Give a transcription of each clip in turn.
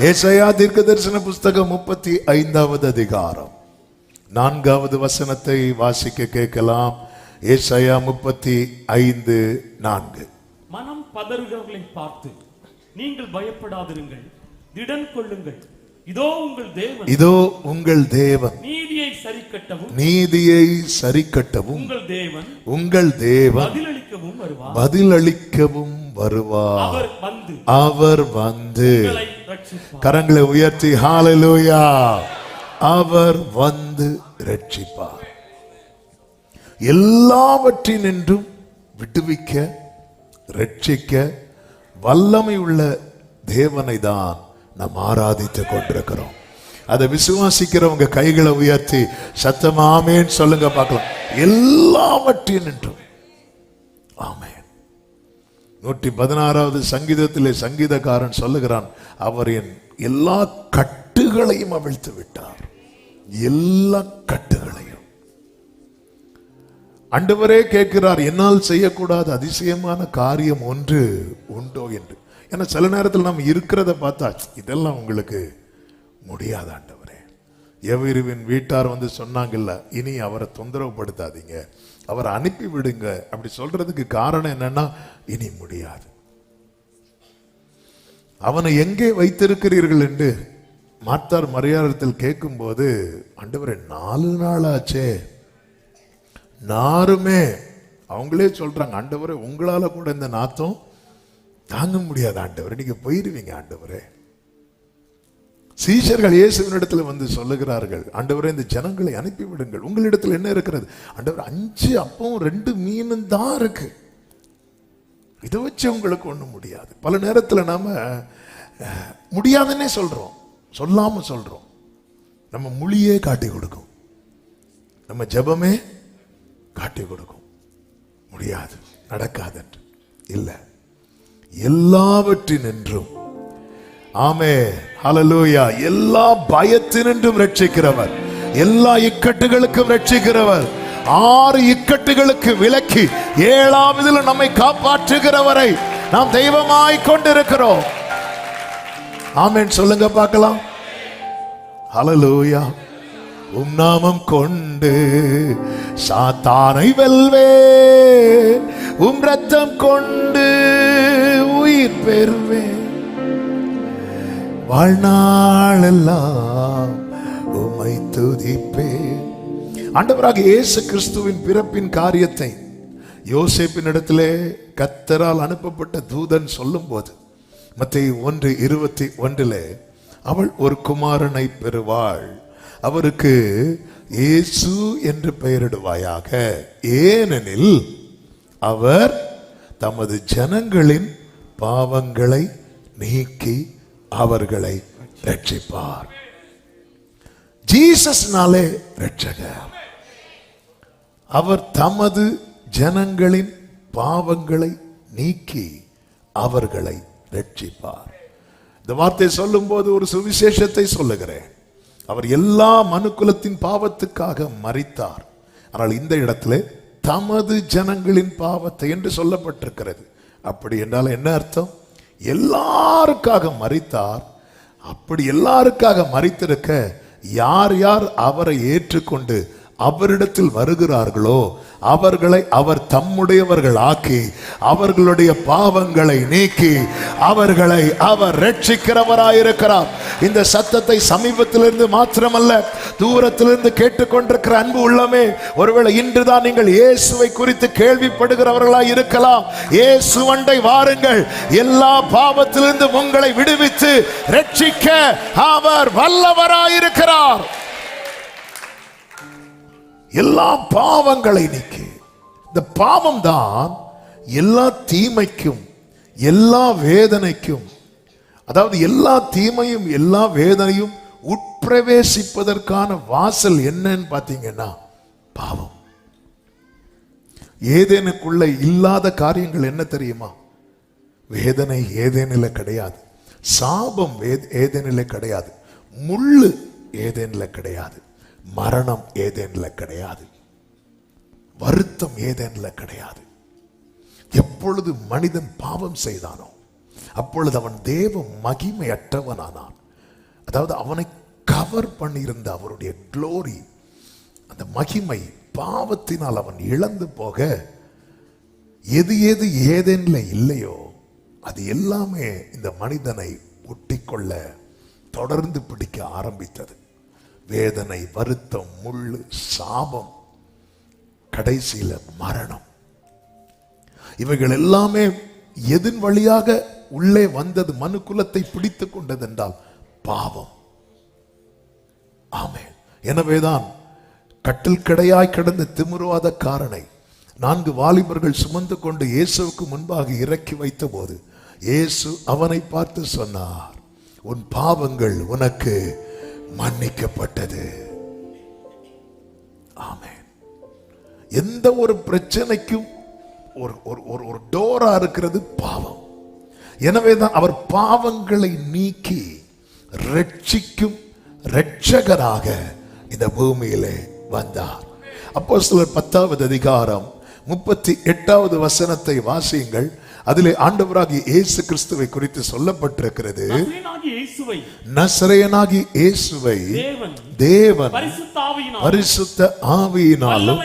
ஏசாயா தீர்க்கதரிசன புஸ்தகம் 35வது அதிகாரம் 4வது வசனத்தை வாசிக்க கேட்கலாம். ஏசாயா 35:4. மனம் பதறுகிறவர்களை பார்த்து நீங்கள் பயப்படாதிருங்கள், திடன் கொள்ளுங்கள், இதோ உங்கள் தேவன் நீதியை சரிக்கட்டவும் உங்கள் தேவன் பதிலளிக்கவும் வருவார். அவர் வந்து கரங்களை உயர்த்தி ஹல்லேலூயா, அவர் வந்து ரட்சிப்பார். எல்லாவற்றினின்றும் விடுவிக்க ரட்சிக்க வல்லமை உள்ள தேவனை தான் நாம் ஆராதித்துக் கொண்டிருக்கிறோம். அதை விசுவாசிக்கிறவங்க கைகளை உயர்த்தி சத்தமா ஆமென் சொல்லுங்க பார்க்கலாம். எல்லாவற்றினின்றும் ஆமென். 116வது சங்கீதத்திலே சங்கீதக்காரன் சொல்லுகிறான், அவர் என் எல்லா கட்டுகளையும் அவிழ்த்து விட்டார். எல்லா கட்டுகளையும் ஆண்டவரே கேட்கிறார், என்னால் செய்யக்கூடாத அதிசயமான காரியம் ஒன்று உண்டோ என்று. ஏன்னா சில நேரத்தில் நாம் இருக்கிறத பார்த்தா இதெல்லாம் உங்களுக்கு முடியாது ஆண்டவரே. எவரிவின் வீட்டார் வந்து சொன்னாங்கல்ல, இனி அவரை தொந்தரவுப்படுத்தாதீங்க, அவரை அனுப்பி விடுங்க. அப்படி சொல்றதுக்கு காரணம் என்னன்னா, இனி முடியாது. அவனை எங்கே வைத்திருக்கிறீர்கள் என்று மார்த்தார் மரியாதத்தில் கேட்கும் போது, ஆண்டவரே 4 நாள் ஆச்சே. நாருமே அவங்களே சொல்றாங்க, ஆண்டவரே உங்களால கூட இந்த நாத்தம் தாங்க முடியாது ஆண்டவரே, நீங்க போயிருவீங்க ஆண்டவரே. சீஷர்கள் இயேசுவினிடத்தில் வந்து சொல்லுகிறார்கள், ஆண்டவரே இந்த ஜனங்களை அனுப்பி விடுங்கள், உங்களிடத்தில் என்ன இருக்கிறது? ஆண்டவரே 5 அப்பமும் 2 மீனும் தான் இருக்கு, இதை வச்சு உங்களுக்கு ஒண்ணும் முடியாது. பல நேரத்தில் நாம முடியாதுன்னே சொல்றோம், சொல்லாம சொல்றோம். நம்ம மொழியே காட்டி கொடுக்கும், நம்ம ஜெபமே காட்டி கொடுக்கும். முடியாது, நடக்காது இல்லை. எல்லாவற்றினின்றும் ஆமென் ஹல்லேலூயா, எல்லா பயத்தினின்றும் ரட்சிக்கிறவர், எல்லா இக்கட்டுகளுக்கும் ரட்சிக்கிறவர், 6 இக்கட்டுகளுக்கு விலக்கி 7ஆவதில் நம்மை காப்பாற்றுகிறவரை நாம் தெய்வமாய் கொண்டிருக்கிறோம். ஆமென் சொல்லுங்க பார்க்கலாம். ஹல்லேலூயா. உம் நாமம் கொண்டு சாத்தானை வெல்வே, உம் ரத்தம் கொண்டு உயிர் பெறுவேன், வாழ்நாளெல்லாம் உம்மை துதிப்பேன். ஆண்டவராக இயேசு கிறிஸ்துவின் பிறப்பின் காரியத்தை யோசேப்பின் இடத்திலே கர்த்தரால் அனுப்பப்பட்ட தூதன் சொல்லும் போது, மத்தேயு 1:21 அவள் ஒரு குமாரனை பெறுவாள், அவருக்கு இயேசு என்று பெயரிடுவாயாக, ஏனெனில் அவர் தமது ஜனங்களின் பாவங்களை நீக்கி அவர்களை ரட்சிப்பார். ஜீசஸ்னாலே ரட்சகர். அவர் தமது ஜனங்களின் பாவங்களை நீக்கி அவர்களை ரட்சிப்பார். இந்த வார்த்தை சொல்லும் போது ஒரு சுவிசேஷத்தை சொல்லுகிறேன். அவர் எல்லா மனுக்குலத்தின் பாவத்துக்காக மரித்தார். ஆனால் இந்த இடத்துல தமது ஜனங்களின் பாவத்தை என்று சொல்லப்பட்டிருக்கிறது. அப்படி என்றால் என்ன அர்த்தம்? எல்லாருக்காக மரித்தார். அப்படி எல்லாருக்காக மரித்திருக்க யார் யார் அவரை ஏற்றுக்கொண்டு அவரிடத்தில் வருகிறார்களோ அவர்களை அவர் தம்முடையவர்கள் ஆக்கி அவர்களுடைய பாவங்களை நீக்கி அவர்களை அவர் ரட்சிக்கிறவராயிருக்கிறார். இந்த சத்தத்தை சமீபத்திலிருந்து மாத்திரமல்ல, தூரத்திலிருந்து கேட்டுக்கொண்டிருக்கிற அன்பு உள்ளமே, ஒருவேளை இன்றுதான் நீங்கள் இயேசுவை குறித்து கேள்விப்படுகிறவர்களாய் இருக்கலாம். இயேசுவண்டை வாருங்கள், எல்லா பாவத்திலிருந்து உங்களை விடுவித்து ரட்சிக்க அவர் வல்லவராயிருக்கிறார். எல்லா பாவங்களை நீக்கி, இந்த பாவம் தான் எல்லா தீமைக்கும் எல்லா வேதனைக்கும், அதாவது எல்லா தீமையும் எல்லா வேதனையும் உட்பிரவேசிப்பதற்கான வாசல் என்னன்னு பார்த்தீங்கன்னா பாவம். ஏதேனுக்குள்ள இல்லாத காரியங்கள் என்ன தெரியுமா? வேதனை ஏதேனில் கிடையாது, சாபம் ஏதேனில் கிடையாது, முள்ளு ஏதேனில் கிடையாது, மரணம் ஏதேனில் கிடையாது, வருத்தம் ஏதேனில் கிடையாது. எப்பொழுது மனிதன் பாவம் செய்தானோ அப்பொழுது அவன் தேவ மகிமையற்றவனானான். அதாவது அவனை கவர் பண்ணியிருந்த அவருடைய க்ளோரி, அந்த மகிமை பாவத்தினால் அவன் இழந்து போக, எது எது ஏதேன்ல இல்லையோ அது எல்லாமே இந்த மனிதனை ஒட்டிக்கொள்ள தொடர்ந்து பிடிக்க ஆரம்பித்தது. வேதனை, வருத்தம், முள்ளு, சாபம், கடைசியில மரணம். இவைகள் எல்லாமே எதன் வழியாக உள்ளே வந்தது, மனு குலத்தை பிடித்து கொண்டது என்றால் பாவம். ஆமென். எனவேதான் கட்டில் கடையாய் கிடந்த திமிர்வாதக்காரனை 4 வாலிபர்கள் சுமந்து கொண்டு இயேசுவுக்கு முன்பாக இறக்கி வைத்த போது இயேசு அவனை பார்த்து சொன்னார், உன் பாவங்கள் உனக்கு மன்னிக்கப்பட்டது. ஆமென். எந்த ஒரு பிரச்சனைக்கும் ஒரு டோரா இருக்கிறது பாவம். எனவேதான் அவர் பாவங்களை நீக்கி ரட்சிக்கும் இரட்சகராக இந்த பூமியிலே வந்தார். அப்போஸ்தலர் 10வது அதிகாரம் 38வது வசனத்தை வாசியுங்கள். அதிலே ஆண்டவராகிய இயேசு கிறிஸ்துவை குறித்து சொல்லப்பட்டிருக்கிறது. நசரேயனாகிய இயேசுவை தேவன் பரிசுத்த ஆவியினாலும்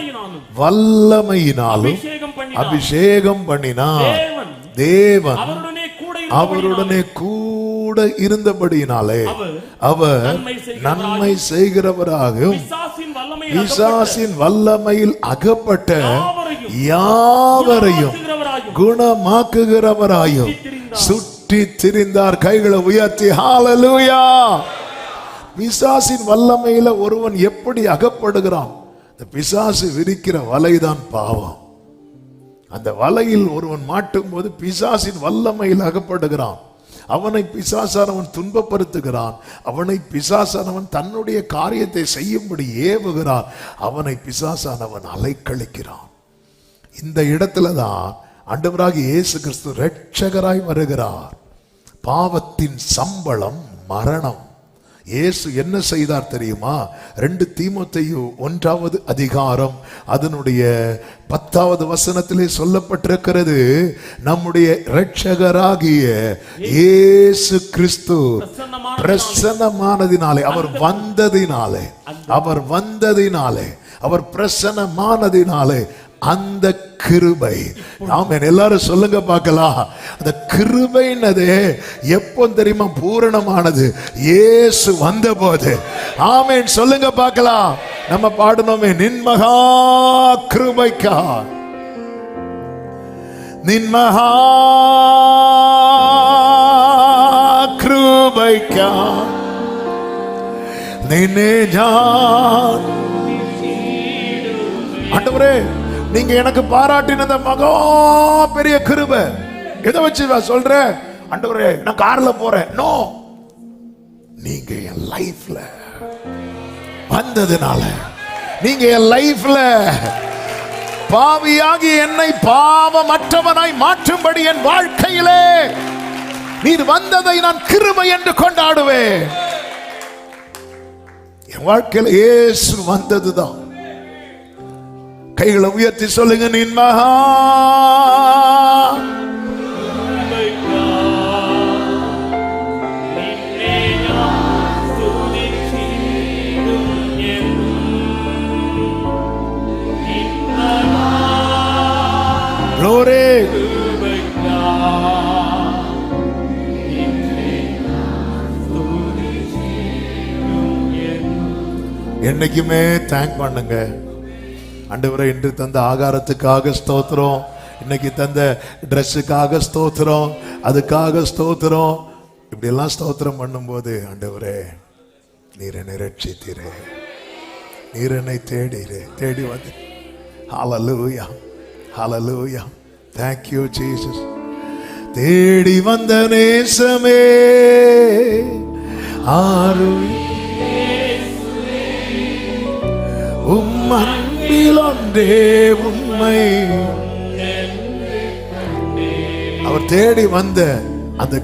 வல்லமையினாலும் அபிஷேகம் பண்ணினார். தேவன் அவருடனே கூட இருந்தபடியினாலே அவர் நன்மை செய்கிறவராகவும் பிசாசின் வல்லமையில் அகப்பட்ட யாவரையும் குணமாக்குகிறவராயும் சுற்றி திரிந்தார். கைகளை உயர்த்தி ஹalleluya. பிசாசின் வல்லமையில ஒருவன் எப்படி அகப்படுகிறான்? இந்த பிசாசு விரிக்கிற வலைதான் பாவம். அந்த வலையில் ஒருவன் மாட்டும் போது பிசாசின் வல்லமையில் அகப்படுகிறான். அவனை பிசாசானவன் துன்பப்படுத்துகிறான். அவனை பிசாசானவன் தன்னுடைய காரியத்தை செய்யும்படி ஏவுகிறான். அவனை பிசாசானவன் அலைக்கழிக்கிறான். இந்த இடத்துல தான் ஆண்டவராகிய இயேசு கிறிஸ்து இரட்சகராய் வருகிறார். பாவத்தின் சம்பளம் மரணம். இயேசு என்ன செய்தார் தெரியுமா? 2 தீமோத்தேயு 1வது அதிகாரம் அதனுடைய 10வது வசனத்திலே சொல்லப்பட்டிருக்கிறது. நம்முடைய இரட்சகராகிய இயேசு கிறிஸ்து பிரசன்னமானதினாலே, அவர் வந்ததினாலே, அவர் பிரசன்னமானதினாலே அந்த கிருபை. ஆமென். எல்லாரும் சொல்லுங்க பார்க்கலாம். அந்த கிருபைனது எப்போ தெரியுமா பூரணமானது? இயேசு வந்தபோது. ஆமென். சொல்லுங்க பார்க்கலாம். நம்ம பாடணுமே, நின் மகா கிருபைக்கா, நின் மகா கிருபைக்கா நின்னே ஜான். ஆண்டவரே, நீங்க எனக்கு பாராட்டின மகா பெரிய கிருபை எதை வச்சு சொல்ற? ஆண்டவரே, நான் கார்ல போறேன். நோ, நீங்க என் லைஃப்ல வந்ததுனால, நீங்க என் லைஃப்ல பாவியாகி என்னை பாவமற்றவனாய் மாற்றும்படி என் வாழ்க்கையிலே நீர் வந்ததை நான் கிருபை என்று கொண்டாடுவேன். என் வாழ்க்கையில இயேசு வந்ததுதான். கைகளை உயர்த்தி சொல்லுங்க, நின் மகா glory. என்னைக்குமே தேங்க் பண்ணுங்க. ஆண்டவரே, இன்று தந்த ஆகாரத்துக்காக ஸ்தோத்திரம், இன்னைக்கு தந்த ட்ரெஸ்ஸுக்காக ஸ்தோத்திரம், அதுக்காக ஸ்தோத்திரம். இப்படி எல்லாம் ஸ்தோத்திரம் பண்ணும்போது, ஆண்டவரே நீர் என்னை ரட்சித்தீரே, நீர் என்னை தேடி வந்து. ஹalleluya, ஹalleluya, thank you Jesus. தேடி வந்த நேசமே ஆரு அன்பில் ஒன்றே உண்மை. அவர் தேடி வந்த அந்த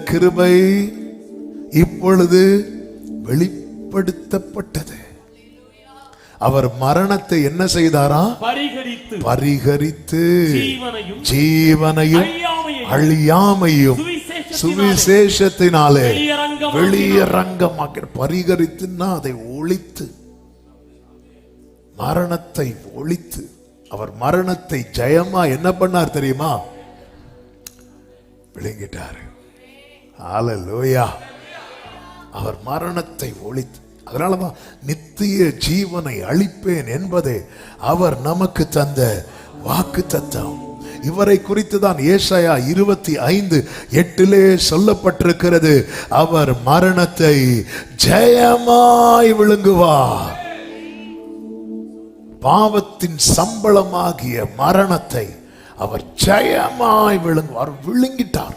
கிருபை இப்பொழுது வெளிப்படுத்தப்பட்டது. அவர் மரணத்தை என்ன செய்தாரா? பரிகரித்து ஜீவனையும் அழியாமையும் சுவிசேஷத்தினாலே வெளியரங்கமாக பரிகரித்துன்னா அதை ஒழித்து, மரணத்தை ஒழித்து, அவர் மரணத்தை ஜெயமா என்ன பண்ணார் தெரியுமா? விளங்கிட்டார். ஹல்லேலூயா. அவர் மரணத்தை ஒழித்து, அதனாலதான் நித்திய ஜீவனை அளிப்பேன் என்பதே அவர் நமக்கு தந்த வாக்கு தத்தம். இவரை குறித்து தான் ஏசாயா 25:8 சொல்லப்பட்டிருக்கிறது, அவர் மரணத்தை ஜெயமாய் விழுங்குவார். பாவத்தின் சம்பளமாகிய மரணத்தை அவர் ஜெயமாய் விழுங்குவார். விழுங்கிட்டார்.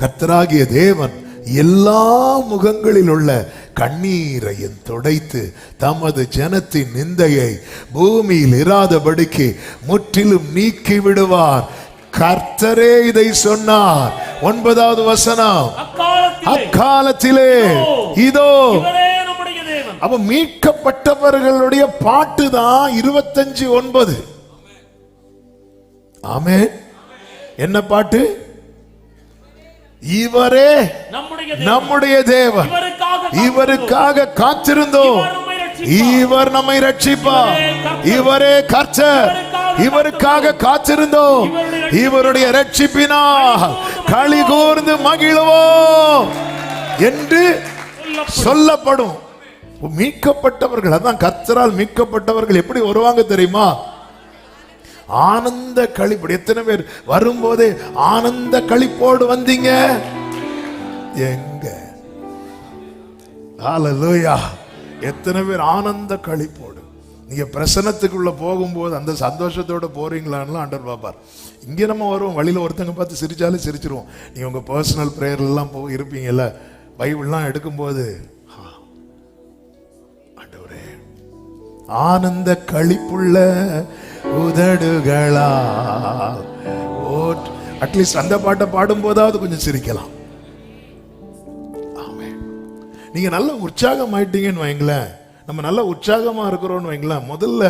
கர்த்தராகிய தேவன் எல்லா முகங்களில் உள்ள கண்ணீரையும் துடைத்து தமது ஜனத்தின் நிந்தையை பூமியில் இராதபடிக்கு முற்றிலும் நீக்கி விடுவார். கர்த்தரே இதை சொன்னார். 9வது வசனம், அக்காலத்திலே இதோ. அப்ப மீட்கப்பட்டவர்களுடைய பாட்டு தான் 25:9. ஆமென். என்ன பாட்டு? இவரே நம்முடைய தேவன், இவருக்காக காத்திருந்தோம், இவர் நம்மை ரட்சிப்பார், இவரே கர்த்தர், இவருக்காக காத்திருந்தோம், இவருடைய ரட்சிப்பினால் களி கூர்ந்து மகிழ்வோம் என்று சொல்லப்படும். மீட்கப்பட்டவர்கள், அதான் கர்த்தரால் மீட்கப்பட்டவர்கள் எப்படி வருவாங்க தெரியுமா? ஆனந்த களிப்போடு. எத்தனை பேர் வரும்போதே ஆனந்த களிப்போடு வந்தீங்க? எங்க? ஹல்லேலூயா. எத்தனை பேர் ஆனந்த களிப்போடு? நீங்க பிரசன்னத்துக்குள்ள போகும்போது அந்த சந்தோஷத்தோட போறீங்களான்னு ஆண்டவர் பாப்பார். இங்க நம்ம வருவோம், வழியில ஒருத்தங்க பார்த்து சிரிச்சாலும் சிரிச்சிருவோம். நீங்க உங்க பர்சனல் பிரேயர் எல்லாம் இருப்பீங்கல்ல, பைபிள்லாம் எடுக்கும்போது ஆண்டவரே ஆனந்த களிப்புள்ள உதடுகளா, அட்லீஸ்ட் அந்த பாட்டை பாடும் போதாவது கொஞ்சம் சிரிக்கலாம். ஆமென். நீங்க நல்ல உற்சாகம் ஆயிட்டீங்கன்னு வைங்களேன், நம்ம நல்ல உற்சாகமா இருக்கிறோம்னு வைங்களேன், முதல்ல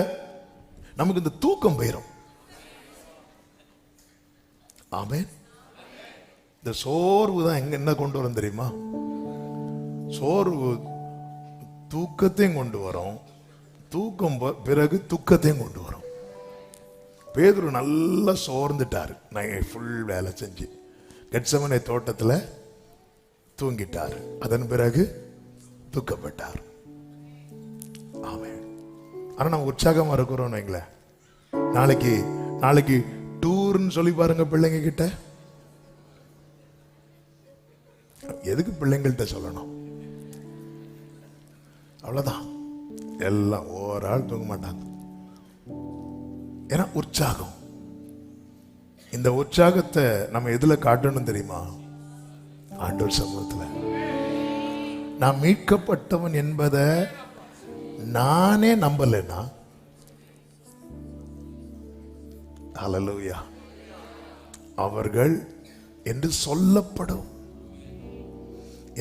நமக்கு இந்த தூக்கம் போயிடும். ஆமென். இந்த சோர்வு தான் என்ன கொண்டு வரும் தெரியுமா? சோர்வு தூக்கத்தையும் கொண்டு வரும், தூக்கம் பிறகு துக்கத்தையும் கொண்டு வரும். பேதுரு நல்லா சோர்ந்துட்டார். நான் ஃபுல் வேலை செஞ்சு கெத்செமனே தோட்டத்தில் தூங்கிட்டார். அதன் பிறகு துக்கப்பட்டார். ஆமென். ஆனா நம்ம உற்சாகமா இருக்கிறோம் வைங்களேன். நாளைக்கு டூர்னு சொல்லி பாருங்க பிள்ளைங்க கிட்ட. எதுக்கு பிள்ளைங்கள்ட்ட சொல்லணும்? அவ்வளவுதான். எல்லாம் ஒரு ஆள் தூங்க மாட்டாங்க. ஏன்னா உற்சாகம். இந்த உற்சாகத்தை நம்ம எதுல காட்டணும் தெரியுமா? ஆண்டவர் சமூகத்துல. நான் மீட்கப்பட்டவன் என்பதை நானே நம்பலைன்னா, ஹல்லேலூயா, அவர்கள் என்று சொல்லப்படும்.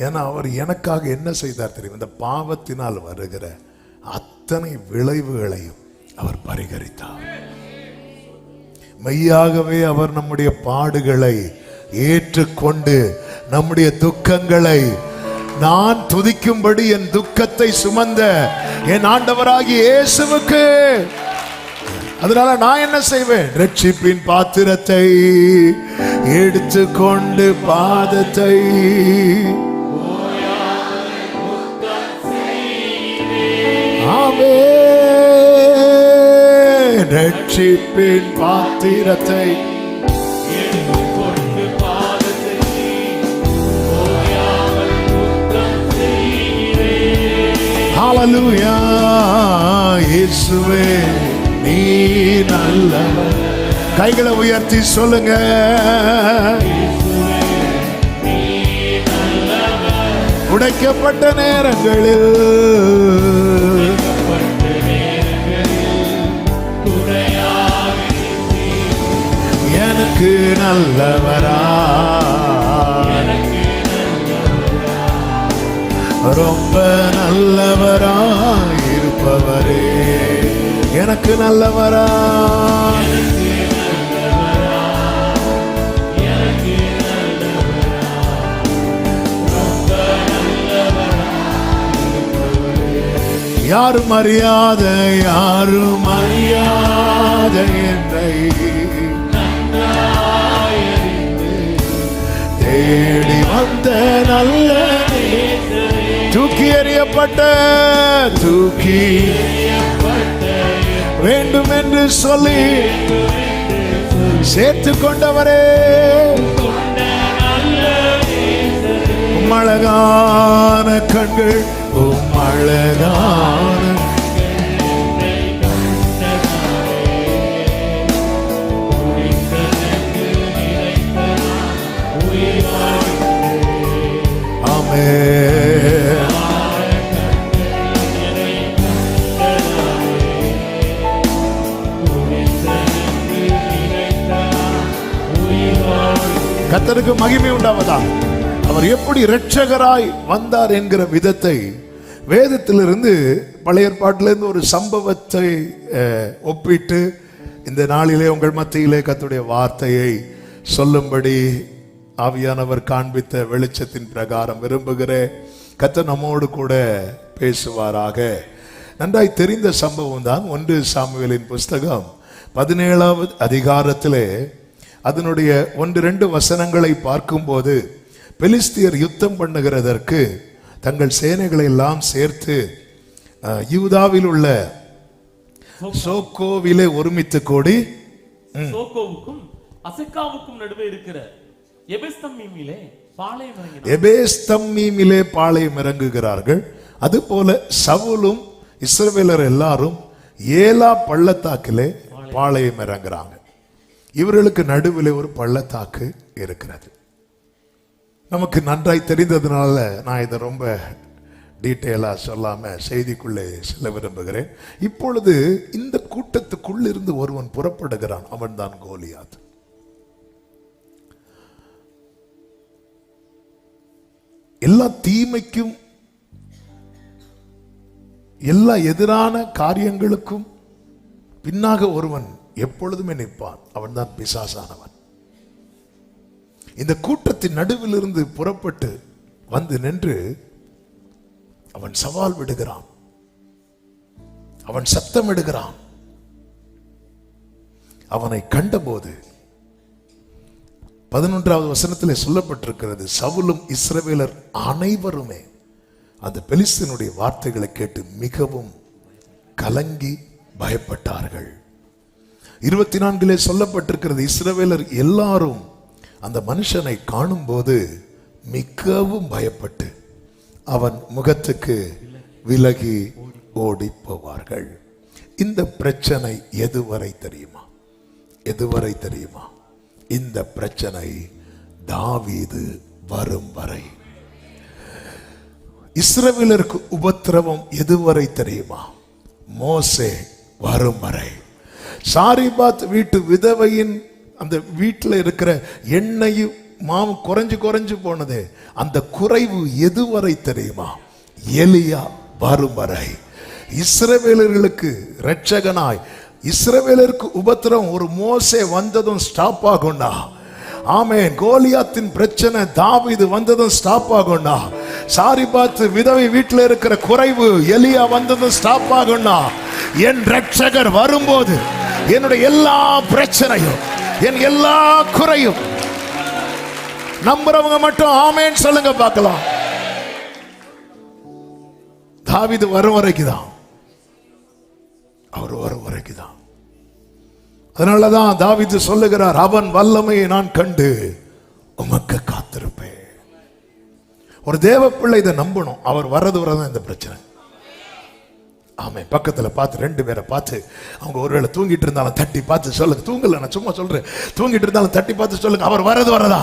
ஏன்னா அவர் எனக்காக என்ன செய்தார் தெரியும்? இந்த பாவத்தினால் வருகிற அத்தனை விளைவுகளையும் அவர் பரிகரித்தார். மெய்யாகவே அவர் நம்முடைய பாடுகளை ஏற்றுக்கொண்டு நம்முடைய துக்கங்களை, நான் துதிக்கும்படி என் துக்கத்தை சுமந்த என் ஆண்டவராகிய இயேசுவுக்கு, அதனால நான் என்ன செய்வேன்? ரட்சிப்பின் பாத்திரத்தை எடுத்துக்கொண்டு பாதத்தை ரட்சிப்பின் பாத்திரத்தை எடுத்துக்கொண்டு பாதத்தை ஓயாமல் முத்தம் செய்கிறேன். ஹல்லேலூயா. இயேசுவே நீ நல்லவர். கைகளை உயர்த்தி சொல்லுங்க. உடைக்கப்பட்ட நேரங்களில் எனக்கு நல்லவரா, ரொம்ப நல்லவரா இருப்பவரே, எனக்கு நல்லவரா, யாரும் அறியாத என்னை தேடி வந்த நல்ல தூக்கி எறியப்பட்ட வேண்டும் என்று சொல்லி சேர்த்து கொண்டவரே, அழகான கண்கள், அழகான கர்த்தருக்கு மகிமை உண்டாவதா. அவர் எப்படி இரட்சகராய் வந்தார் என்கிற விதத்தை வேதத்திலிருந்து பழைய ஏற்பாட்டிலிருந்து ஒரு சம்பவத்தை ஒப்பிட்டு இந்த நாளிலே உங்கள் மத்தியிலே கர்த்தருடைய வார்த்தையை சொல்லும்படி ஆவியானவர் காண்பித்த வெளிச்சத்தின் பிரகாரம் விரும்புகிறேன். கர்த்தர் நம்மோடு கூட பேசுவாராக. நன்றாய் தெரிந்த சம்பவம் தான் 1 சாமுவேலின் புஸ்தகம் 17வது அதிகாரத்திலே அதனுடைய 1-2 வசனங்களை பார்க்கும்போது பெலிஸ்தியர் யுத்தம் பண்ணுகிறதற்கு தங்கள் சேனைகளை எல்லாம் சேர்த்து யூதாவில் உள்ள சோக்கோவிலே ஒருமித்து கூடி சோக்கோவுக்கும் அசெக்காவுக்கும் நடுவே இருக்கிற எபேஸ்தம்மீமிலே பாளையம் இறங்குகிறார்கள். அதுபோல சவுலும் இஸ்ரவேலர் எல்லாரும் ஏலா பள்ளத்தாக்கிலே பாளையம் இறங்குறாங்க. இவர்களுக்கு நடுவில் ஒரு பள்ளத்தாக்கு இருக்கிறது. நமக்கு நன்றாய் தெரிந்ததுனால நான் இதை ரொம்ப டீட்டெயிலா சொல்லாம செய்திக்குள்ளே செல்ல விரும்புகிறேன். இப்பொழுது இந்த கூட்டத்துக்குள்ளிருந்து ஒருவன் புறப்படுகிறான். அவன் தான் கோலியாத். எல்லா தீமைக்கும் எல்லா எதிரான காரியங்களுக்கும் பின்னாக ஒருவன் எப்பொழுதுமே நிற்பான். அவன் தான் பிசாசானவன். இந்த கூட்டத்தின் நடுவில் இருந்து புறப்பட்டு வந்து நின்று அவன் சவால் விடுகிறான். அவன் சத்தமிடுகிறான். அவனை கண்டபோது 11வது வசனத்திலே சொல்லப்பட்டிருக்கிறது, சவுலும் இஸ்ரவேலர் அனைவருமே அந்த பெலிஸ்தனுடைய வார்த்தைகளை கேட்டு மிகவும் கலங்கி பயப்பட்டார்கள். 24 சொல்லப்பட்டிருக்கிறது, இஸ்ரவேலர் எல்லாரும் அந்த மனுஷனை காணும் போது மிகவும் பயப்பட்டு அவன் முகத்துக்கு விலகி ஓடி போவார்கள். இந்த பிரச்சனை எதுவரை தெரியுமா? எதுவரை தெரியுமா? இந்த பிரச்சனை தாவீது வரும் வரை. இஸ்ரவேலருக்கு உபத்திரவம் எதுவரை தெரியுமா? மோசே வரும் வரை. சாரிபாத் வீட்டு விதவையின் அந்த வீட்டில் இருக்கிற எண்ணெயும் மாவு குறைஞ்சு போனது. அந்த குறைவு எதுவரை தெரியுமா? எலியா வரும் வரை. இஸ்ரவேலர்களுக்கு இரட்சகனாய் இஸ்ரவேலருக்கு உபத்திரம் ஒரு மோசே வந்ததும் ஸ்டாப் ஆகும்னா, ஆமென். கோலியாத்தின் பிரச்சனை தாவீது வந்ததும் ஸ்டாப் ஆகும்னா, சாரிபாத் விதவை வீட்டில் இருக்கிற குறைவு எலியா வந்ததும் ஸ்டாப் ஆகும்னா, என் இரட்சகர் வரும்போது என்னுடைய எல்லா பிரச்சனையும் என் எல்லா குறையும் நம்புறவங்க மட்டும் ஆமென் சொல்லுங்க பார்க்கலாம். தாவீது வரும் வரைக்குதான், அவர் வரும் வரைக்குதான். அதனாலதான் தாவீது சொல்லுகிறார், அவன் வல்லமையை நான் கண்டு உமக்கு காத்திருப்பேன். ஒரு தேவ பிள்ளை இதை நம்பணும். அவர் வர்றது வரதான் இந்த பிரச்சனை. ஆமே. பக்கத்துல பார்த்து 2 பேரை பார்த்து, அவங்க ஒருவேளை தூங்கிட்டு இருந்தாலும் தட்டி பார்த்து சொல்லுங்க. தூங்கல, நான் சும்மா சொல்றேன். தூங்கிட்டு இருந்தாலும் தட்டி பார்த்து சொல்லுங்க, அவர் வர்றது வரதா.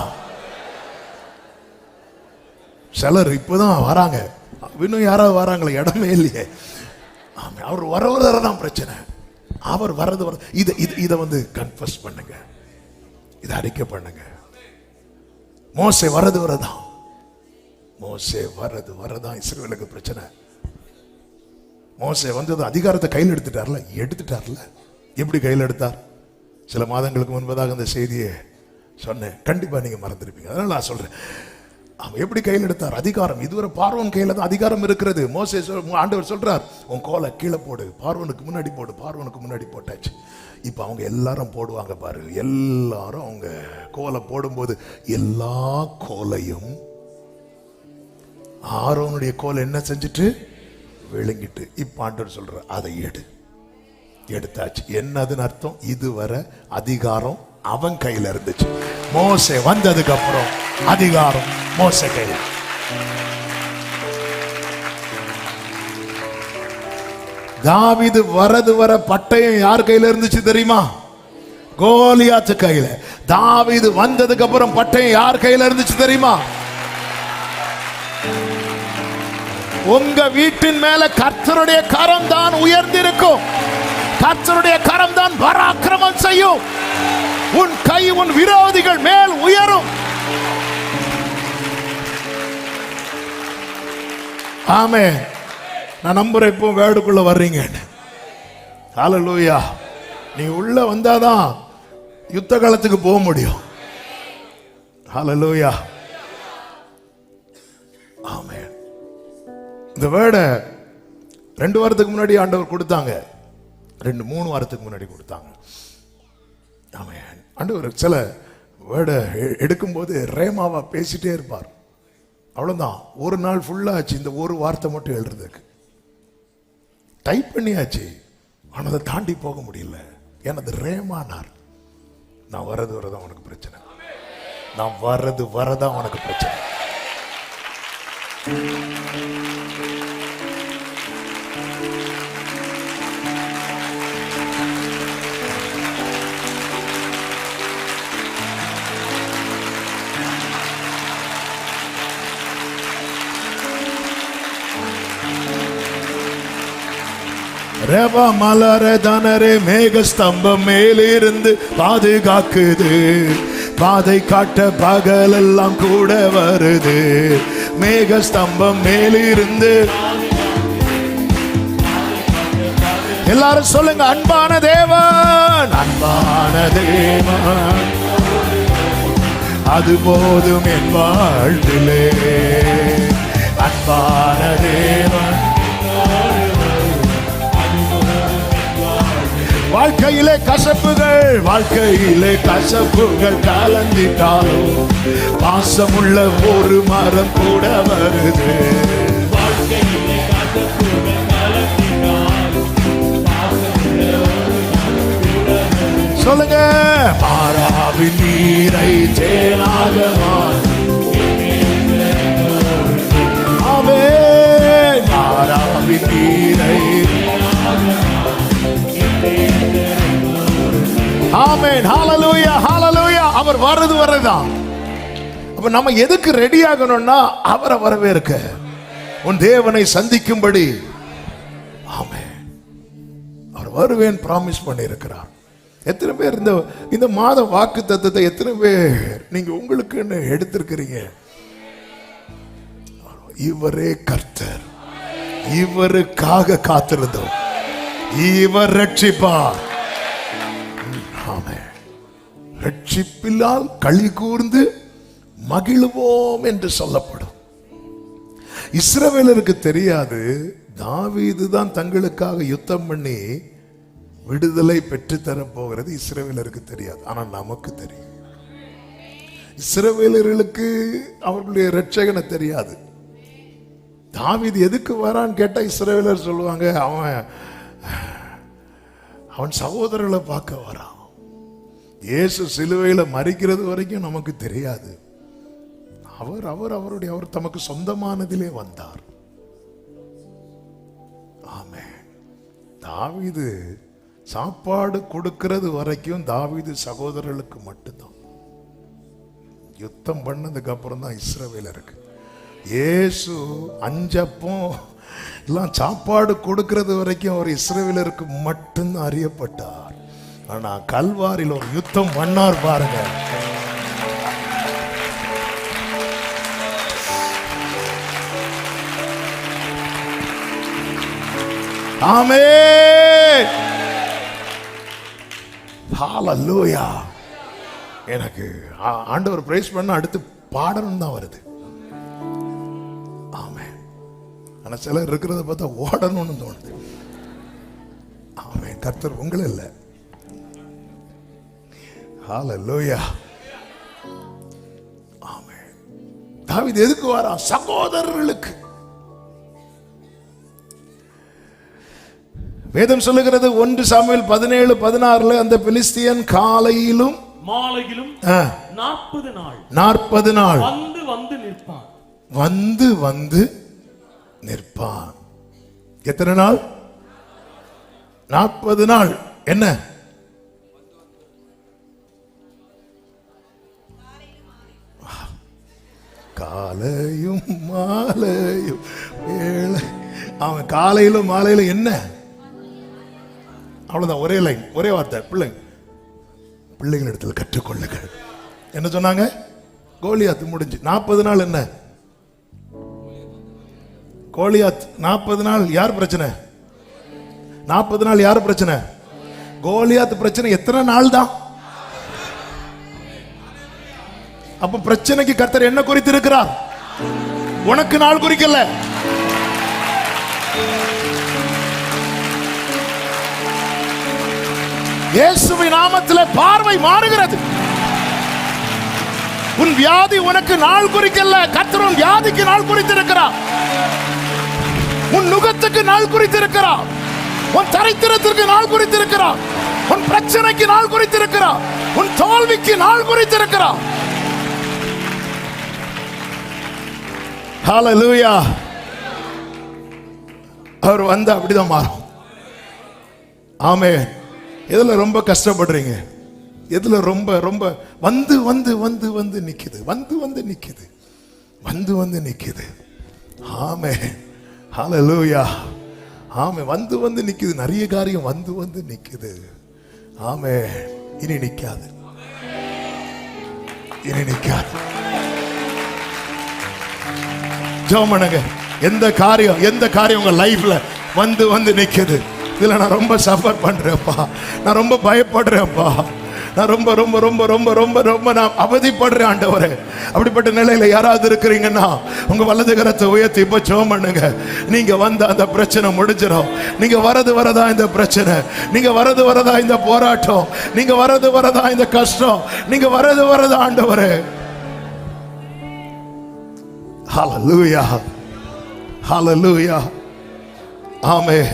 சிலர் இப்பதான் வராங்க, இன்னும் யாராவது வராங்களே, இடமே இல்லையே. ஆமே. அவர் வரதான் பிரச்சனை. அவர் வர்றது வர இதை கன்ஃபஸ் பண்ணுங்க, இதை அறிக்கை பண்ணுங்க. மோசே வர்றது வரதான். மோசே வர்றது வரதான் இஸ்ரவேலுக்கு பிரச்சனை. மோசே வந்தது அதிகாரத்தை கையில் எடுத்துட்டார்ல. எப்படி கையில் எடுத்தார்? சில மாதங்களுக்கு முன்பதாக அந்த செய்தியை சொன்னேன். கண்டிப்பா நீங்க மறந்துருப்பீங்க. அதனால நான் சொல்றேன், அவன் எப்படி கையில் எடுத்தார்? அதிகாரம். இதுவரை பார்வோன் கையில தான் அதிகாரம் இருக்கிறது. ஆண்டவர் சொல்றார், உன் கோலை கீழே போடு, பார்வோனுக்கு முன்னாடி போடு. பார்வோனுக்கு முன்னாடி போட்டாச்சு. இப்ப அவங்க எல்லாரும் போடுவாங்க பாரு. எல்லாரும் அவங்க கோலை போடும்போது எல்லா கோலையும் ஆரோனுடைய கோலை என்ன செஞ்சுட்டு விழுங்கிட்டு, இப்ப ஆண்டவர் சொல்ற அதை எடுத்தாச்சு. என்னதுன்னு அர்த்தம்? இதுவரை அதிகாரம் அவன் கையில இருந்துச்சு. மோசே வந்ததுக்கு அப்புறம் அதிகாரம் மோசே கையில. தாவீது வரது வர பட்டயம் யார் கையில இருந்துச்சு தெரியுமா? கோலியாத்து கையில. தாவீது வந்ததுக்கு அப்புறம் பட்டயம் யார் கையில இருந்துச்சு தெரியுமா? உங்க வீட்டின் மேல கர்த்தருடைய கரம் தான் உயர்ந்திருக்கும். கர்த்தருடைய கரம் தான் பராக்கிரமம் செய்யும். உன் கை உன் விரோதிகள் மேல் உயரும். ஆமென். நான் நம்புறேன் இப்போ வேர்டுக்குள்ள வர்றீங்க. ஹல்லேலூயா. நீ உள்ள வந்தாதான் யுத்த காலத்துக்கு போக முடியும். ஹல்லேலூயா. ஆமென். இந்த வேர்டை 2 வாரத்துக்கு முன்னாடி ஆண்டவர் கொடுத்தாங்க. 2-3 வாரத்துக்கு முன்னாடி கொடுத்தாங்க. ஆமென். ஆண்டவர் சில வேர்டை எடுக்கும்போது ரேமாவா பேசிட்டே இருப்பார். அவ்வளவுதான். ஒரு நாள் ஃபுல்லா ஆச்சு இந்த ஒரு வார்த்தை மட்டும் எழுதுறதுக்கு. டைப் பண்ணியாச்சு, ஆனா அதை தாண்டி போக முடியல. எனது ரேமானார். நான் வர்றது வரதான் உனக்கு பிரச்சனை. நான் வர்றது வரதான் உனக்கு பிரச்சனை. ரேவா மலரே தனரே மேக ஸ்தம்பம் மேலிருந்து பாதுகாக்குது. பாதை காட்ட பகலெல்லாம் கூட வருது. மேக ஸ்தம்பம் மேலிருந்து. எல்லாரும் சொல்லுங்க, அன்பான தேவன், அன்பான தேவன், அது போதும் என் வாழ்விலே. அன்பான தேவன். வாழ்க்கையிலே கசப்புகள் கலந்திட்டாலும் பாசமுள்ள ஒரு மரம் கூட வருது. சொல்லுங்க, மாறாவின் நீரை தேனாக மாறாவின் நீரை. ஆமென். ஹல்லேலூயா, ஹல்லேலூயா. அவர் வரதுதான். அப்ப நம்ம எதுக்கு ரெடி ஆகணும்னா அவரை வரவேற்க, உன் தேவனை சந்திக்கும்படி. ஆமென். அவர் வருவேன் பிராமிஸ் பண்ணி இருக்கிறார். எத்தனை பேர் இந்த மாத வாக்கு தத்தத்தை எத்தனை பேர் நீங்க உங்களுக்குன்னு எடுத்திருக்கிறீங்க? இவரே கர்த்தர், இவருக்காக காத்திருந்தோம், இவர் ரட்சிப்பார். ரட்சிப்பில்லால் களி கூர்ந்து மகிழ்வோம் என்று சொல்லப்படும். இஸ்ரவேலருக்கு தெரியாது, தாவீது தான் தங்களுக்காக யுத்தம் பண்ணி விடுதலை பெற்றுத்தர போகிறது. இஸ்ரவேலருக்கு தெரியாது, ஆனா நமக்கு தெரியும். இஸ்ரவேலர்களுக்கு அவர்களுடைய ரட்சகனை தெரியாது. தாவீது எதுக்கு வரான்னு கேட்டா இஸ்ரவேலர் சொல்லுவாங்க, அவன் சகோதரர்களை பார்க்க வரான். இயேசு சிலுவையில மரிக்கிறது வரைக்கும் நமக்கு தெரியாது. அவர் தமக்கு சொந்தமானதிலே வந்தார். ஆமென். தாவீது சாப்பாடு கொடுக்கிறது வரைக்கும் தாவீது சகோதரர்களுக்கு மட்டும்தான். யுத்தம் பண்ணதுக்கு அப்புறம் தான் இஸ்ரவேலருக்கு. இயேசு 5 அப்பம் எல்லாம் சாப்பாடு கொடுக்கிறது வரைக்கும் அவர் இஸ்ரவேலருக்கு மட்டும்தான் அறியப்பட்டார். ஆனா கல்வாரியில் ஒரு யுத்தம் பண்ணார் பாருங்க. ஆமென். ஹல்லேலூயா. எனக்கு ஆண்டவர் பிரைஸ் பண்ண அடுத்து பாடணும் தான் வருது. ஆனா சிலர் இருக்கிறத பார்த்தா ஓடணும்னு தோணுது. ஆமென். கர்த்தர் உங்களை இல்லை. ஹல்லேலூயா. ஆமென். தாவீது எதுக்கு வரா? சகோதரர்களுக்கு. வேதம் சொல்லுகிறது 1 சாமுவேல் 17:16 அந்த பெலிஸ்தியன் காலையிலும் மாலையிலும் 40 நாள் வந்து வந்து நிற்பான். வந்து நிற்பான். எத்தனை நாள்? 40 நாள். என்ன? காலையும் மாலையும் வேளை. அவன் காலையிலும் மாலையிலும் என்ன? அவ்வளவுதான். ஒரே லைன், ஒரே வார்த்தை. பிள்ளைகள் இடத்துல கற்றுக்கொள்ளுங்கள். என்ன சொன்னாங்க? கோலியாத் முடிஞ்சு 40 நாள். என்ன கோலியாத்? 40 நாள். யார் பிரச்சனை? 40 நாள் யார் பிரச்சனை? கோலியாத் பிரச்சனை. எத்தனை நாள் தான்? அப்ப பிரச்சனைக்கு கர்த்தர் என்ன குறித்திருக்கிறார்? உனக்கு நாள் குறிக்கல. இயேசுவின் நாமத்திலே பார்வை மாறுகிறது. உன் வியாதி உனக்கு நாள் குறிக்கல. கர்த்தர் உன் வியாதிக்கு நாள் குறித்திருக்கிறார். உன் நுகத்துக்கு நாள் குறித்திருக்கிறார். உன் தரித்திரத்திற்கு நாள் குறித்திருக்கிறார். உன் பிரச்சனைக்கு நாள் குறித்திருக்கிறார். உன் தோல்விக்கு நாள் குறித்திருக்கிறார். ஹல்லேலூயா. அவர் வந்தா அப்படிதான் மாறும். ஆமென். எதுல ரொம்ப கஷ்டப்படுறீங்க? எதுல ரொம்ப ரொம்ப வந்து வந்து வந்து வந்து நிக்குது? வந்து நிக்குது. ஆமென். ஹல்லேலூயா. ஆமென். வந்து நிக்குது. நிறைய காரியம் வந்து நிக்குது. ஆமென். இனி நிக்காது. ஜெபம் பண்ணுங்க. எந்த காரியம் உங்க லைஃப்ல வந்து நிக்குது? இதுல நான் ரொம்ப சஃபர் பண்றேன்ப்பா, நான் ரொம்ப பயப்படுறேன்ப்பா, நான் ரொம்ப ரொம்ப ரொம்ப ரொம்ப ரொம்ப ரொம்ப நான் அவதிப்படுறேன் ஆண்டவரே. அப்படிப்பட்ட நிலையில யாராவது இருக்கிறீங்கன்னா உங்க வலது கரத்தை உயர்த்தி இப்ப ஜெபம் பண்ணுங்க. நீங்க வந்த அந்த பிரச்சனை முடிஞ்சிடும். நீங்க வரதா இந்த பிரச்சனை, நீங்க வரதா இந்த போராட்டம், நீங்க வரதா இந்த கஷ்டம், நீங்க வரதா ஆண்டவரே. ஹல்லேலூயா. ஹல்லேலூயா. ஆமென்.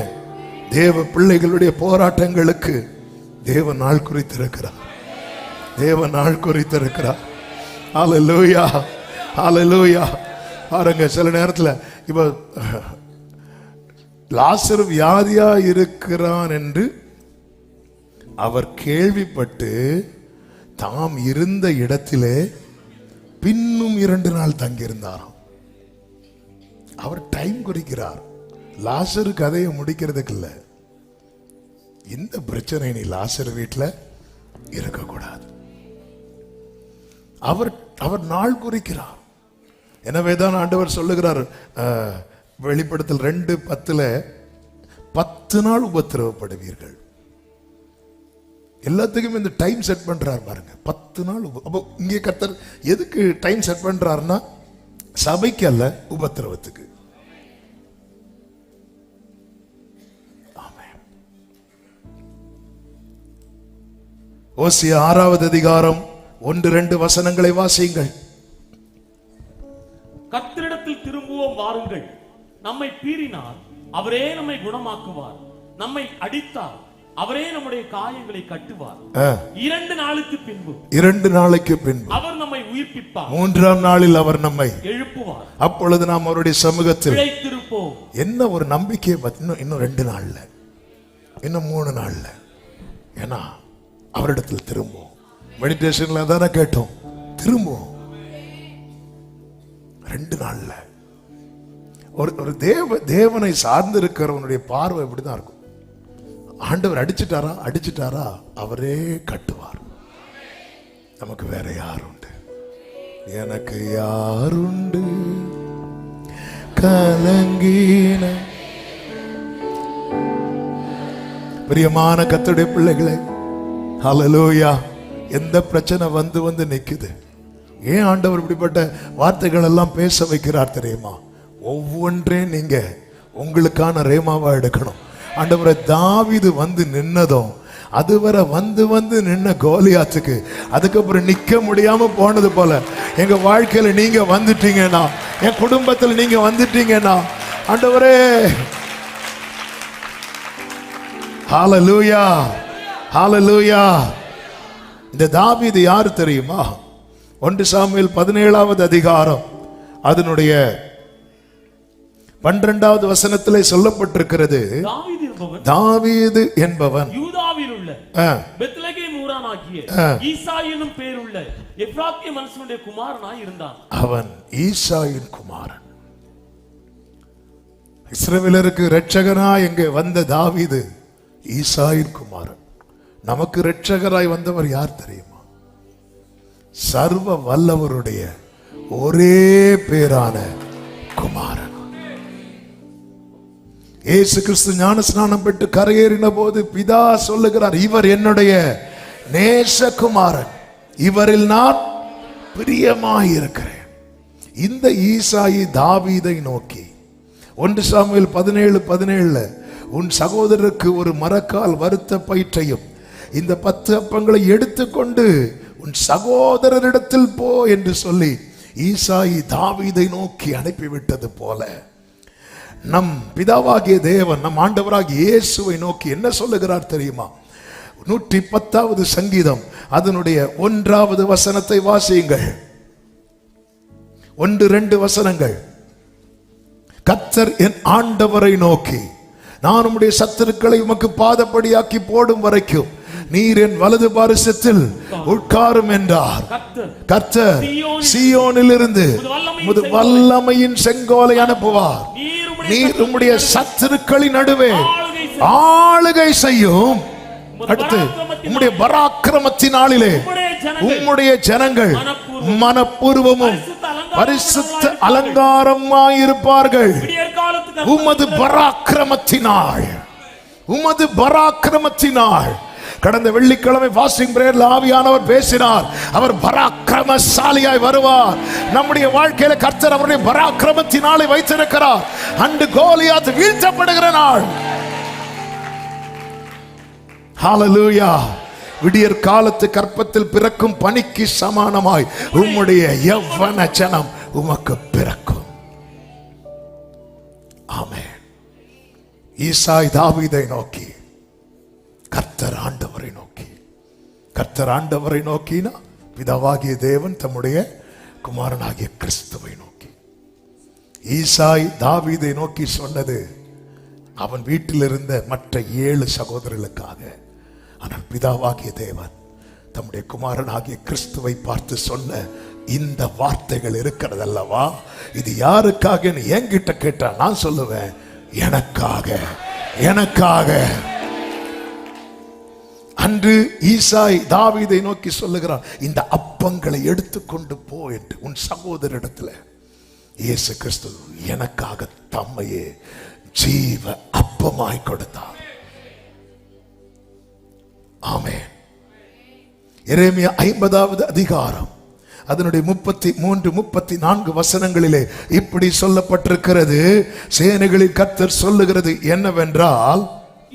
தேவ பிள்ளைகளுடைய போராட்டங்களுக்கு தேவ நாள் குறித்திருக்கிறார். ஹல்லேலூயா. ஹல்லேலூயா. பாருங்க, சில நேரத்தில் இப்ப லாசரு வியாதியா இருக்கிறான் என்று அவர் கேள்விப்பட்டு தாம் இருந்த இடத்திலே பின்னும் 2 நாள் தங்கியிருந்தாராம். அவர் டைம் குறிக்கிறார். லாசரு கதையை முடிக்கிறதுக்கு இல்ல. இந்த பிரச்சனை நீ லாசரு வீட்டில் இருக்கக்கூடாது. அவர் நாள் குறிக்கிறார். எனவேதான் ஆண்டவர் சொல்லுகிறார் வெளிப்படுத்தல் 2:10 10 நாள் உபத்திரவப்படுவீர்கள். எல்லாத்துக்கும் இந்த டைம் செட் பண்றாரு பாருங்க. 10 நாள். அப்போ இங்கே கர்த்தர் எதுக்கு டைம் செட் பண்றாருன்னா சபைக்கு அல்ல, உபத்திரவத்துக்கு. ஓசியா 6வது அதிகாரம் 1-2 வசனங்களை வாசியுங்கள். கர்த்தரிடத்தில் திரும்புவோம் வாருங்கள். நம்மை பீறினார், அவரே நம்மை குணமாக்குவார். நம்மை அடித்தார், அவரே நம்முடைய காயங்களை கட்டுவார். 2 நாளுக்கு பின்பு அவர் நம்மை உயிர்ப்பிப்பார். 3ஆம் நாளில் அவர் நம்மை எழுப்புவார். அப்பொழுது நாம் அவருடைய சமூகத்தில் பிழைத்திருப்போம். என்ன ஒரு நம்பிக்கை! இன்னும் 2 நாள்ல, இன்னும் 3 நாள்ல, ஏன்னா அவரிடத்தில் திரும்புவோம். மெடிடேஷன்ல தானே கேட்டோம், திரும்புவோம். 2 நாள்ல ஒரு தேவனை சார்ந்து இருக்கிறவனுடைய பார்வை இப்படிதான் இருக்கும். ஆண்டவர் அடிச்சிட்டாரா அவரே கட்டுவார். நமக்கு வேற யாருண்டு? எனக்கு யாருண்டு கலங்கின? பிரியமான கர்த்தருடைய பிள்ளைகளே, ஹல்லேலூயா. எந்த பிரச்சனை வந்து நிக்குது? ஏன் ஆண்டவர் இப்படிப்பட்ட வார்த்தைகள் எல்லாம் பேச வைக்கிறார் தெரியுமா? ஒவ்வொன்றையும் நீங்க உங்களுக்கான ரேமாவா எடுக்கணும். ஆண்டவரே, தாவீது வந்து நின்னதும் அதுவரை வந்து நின்ன கோலியாத்துக்கு அதுக்கப்புறம் நிக்க முடியாம போனது போல எங்க வாழ்க்கையில நீங்க வந்துட்டீங்கன்னா, என் குடும்பத்தில் நீங்க வந்துட்டீங்கன்னா, ஆண்டவரே ஹல்லேலூயா ஹல்லேலூயா. இந்த தாவீது யார் தெரியுமா? 1 சாமுவேல் 17வது அதிகாரம் அதனுடைய 12வது வசனத்திலே சொல்லப்பட்டிருக்கிறது, தாவீது என்பவன் யூதாவில் உள்ள பெத்லகேம் ஊரானாகிய ஈசாய் என்னும் பேருள்ள எப்ராத்திய மனுஷனுடைய குமாரனாய் இருந்தான். அவன் ஈசாயின் குமாரன். இஸ்ரவேலருக்கு இரட்சகனாய் எங்கே வந்த தாவீது ஈசாயின் குமாரன். நமக்கு இரட்சகராய் வந்தவர் யார் தெரியுமா? சர்வ வல்லவருடைய ஒரே பேரான குமாரன். இயேசு கிறிஸ்து ஞானஸ்நானம் பெற்று கரையேறின போது பிதா சொல்லுகிறார், இவர் என்னுடைய நேசகுமாரன், இவரில் நான் பிரியமாயிருக்கிறேன். இந்த ஈசாயி தாவீதை நோக்கி 1 சாமுவேல் 17:17 உன் சகோதரருக்கு ஒரு மரக்கால் வறுத்த பயிற்றையும் இந்த 10 அப்பங்களை எடுத்துக்கொண்டு உன் சகோதரரிடத்தில் போ என்று சொல்லி ஈசாயி தாவீதை நோக்கி அனுப்பிவிட்டது போல நம் பிதாவாகிய தேவன் நம் ஆண்டவராகிய இயேசுவை நோக்கி என்ன சொல்லுகிறார் தெரியுமா? 110வது சங்கீதம் அதனுடைய 1வது வசனத்தை வாசியுங்கள். 1-2 வசனங்கள். கர்த்தர் என் ஆண்டவரை நோக்கி, நான் உம்முடைய சத்துருக்களை உமக்கு பாதப்படியாக்கி போடும் வரைக்கும் நீர் என் வலது பாரிசத்தில் உட்காரும் என்றார். கர்த்தர் சீயோனிலிருந்து உமது வல்லமையின் செங்கோலை அனுப்புவார். நீர் உம்முடைய சத்துருக்களின் நடுவே ஆளுகை செய்யும். அடுத்து, உம்முடைய பராக்கிரமத்தினாலே உம்முடைய ஜனங்கள் மனப்பூர்வமும் பரிசுத்த அலங்காரமாயிருப்பார்கள். உமது பராக்கிரமத்தினால், உமது பராக்கிரமத்தினால். கடந்த வெள்ளிக்கிழமை ஃபாஸ்டிங் பிரேயர்ல ஆவியானவர் பேசினார். அவர் பராக்கிரமசாலியாய் வருவார். நம்முடைய வாழ்க்கையில கர்த்தர் அவருடைய பராக்கிரமத்தினாலே வைத்திருக்கிறார். அன்று கோலியாத் வீழ்த்தப்படுகிற நாள். ஹல்லேலூயா. விடியற் காலத்து கற்பத்தில் பிறக்கும் பனிக்கு சமானமாய் உம்முடைய யவ்வன ஜனம் உமக்கு பிறக்கும். ஆமென். ஈசாய் தாவீதை நோக்கி, கர்த்தர் ஆண்டவரை நோக்கி. கர்த்தர் ஆண்டவரை நோக்கினா பிதாவாகிய தேவன் தம்முடைய குமாரனாகிய கிறிஸ்துவை நோக்கி. ஈசாய் தாவீதை நோக்கி சொன்னது அவன் வீட்டில் இருந்த மற்ற 7 சகோதரர்களுக்காக. ஆனால் பிதாவாகிய தேவன் தம்முடைய குமாரனாகிய கிறிஸ்துவை பார்த்து சொன்ன இந்த வார்த்தைகள் இருக்கிறது அல்லவா, இது யாருக்காக என்கிட்ட கேட்டா நான் சொல்லுவேன், எனக்காக, எனக்காக. அன்று ஈசாய் தாவீதை நோக்கி சொல்லுகிறான், இந்த அப்பங்களை எடுத்துக்கொண்டு போ என்று உன் சகோதரிடத்துல. இயேசு கிறிஸ்து எனக்காக தம்மையே ஜீவ அப்பமாய் கொடுத்தார். ஆமென். எரேமியா 50வது அதிகாரம் அதனுடைய 33-34 வசனங்களிலே இப்படி சொல்லப்பட்டிருக்கிறது. சேனைகளின் கர்த்தர் சொல்லுகிறது என்னவென்றால்,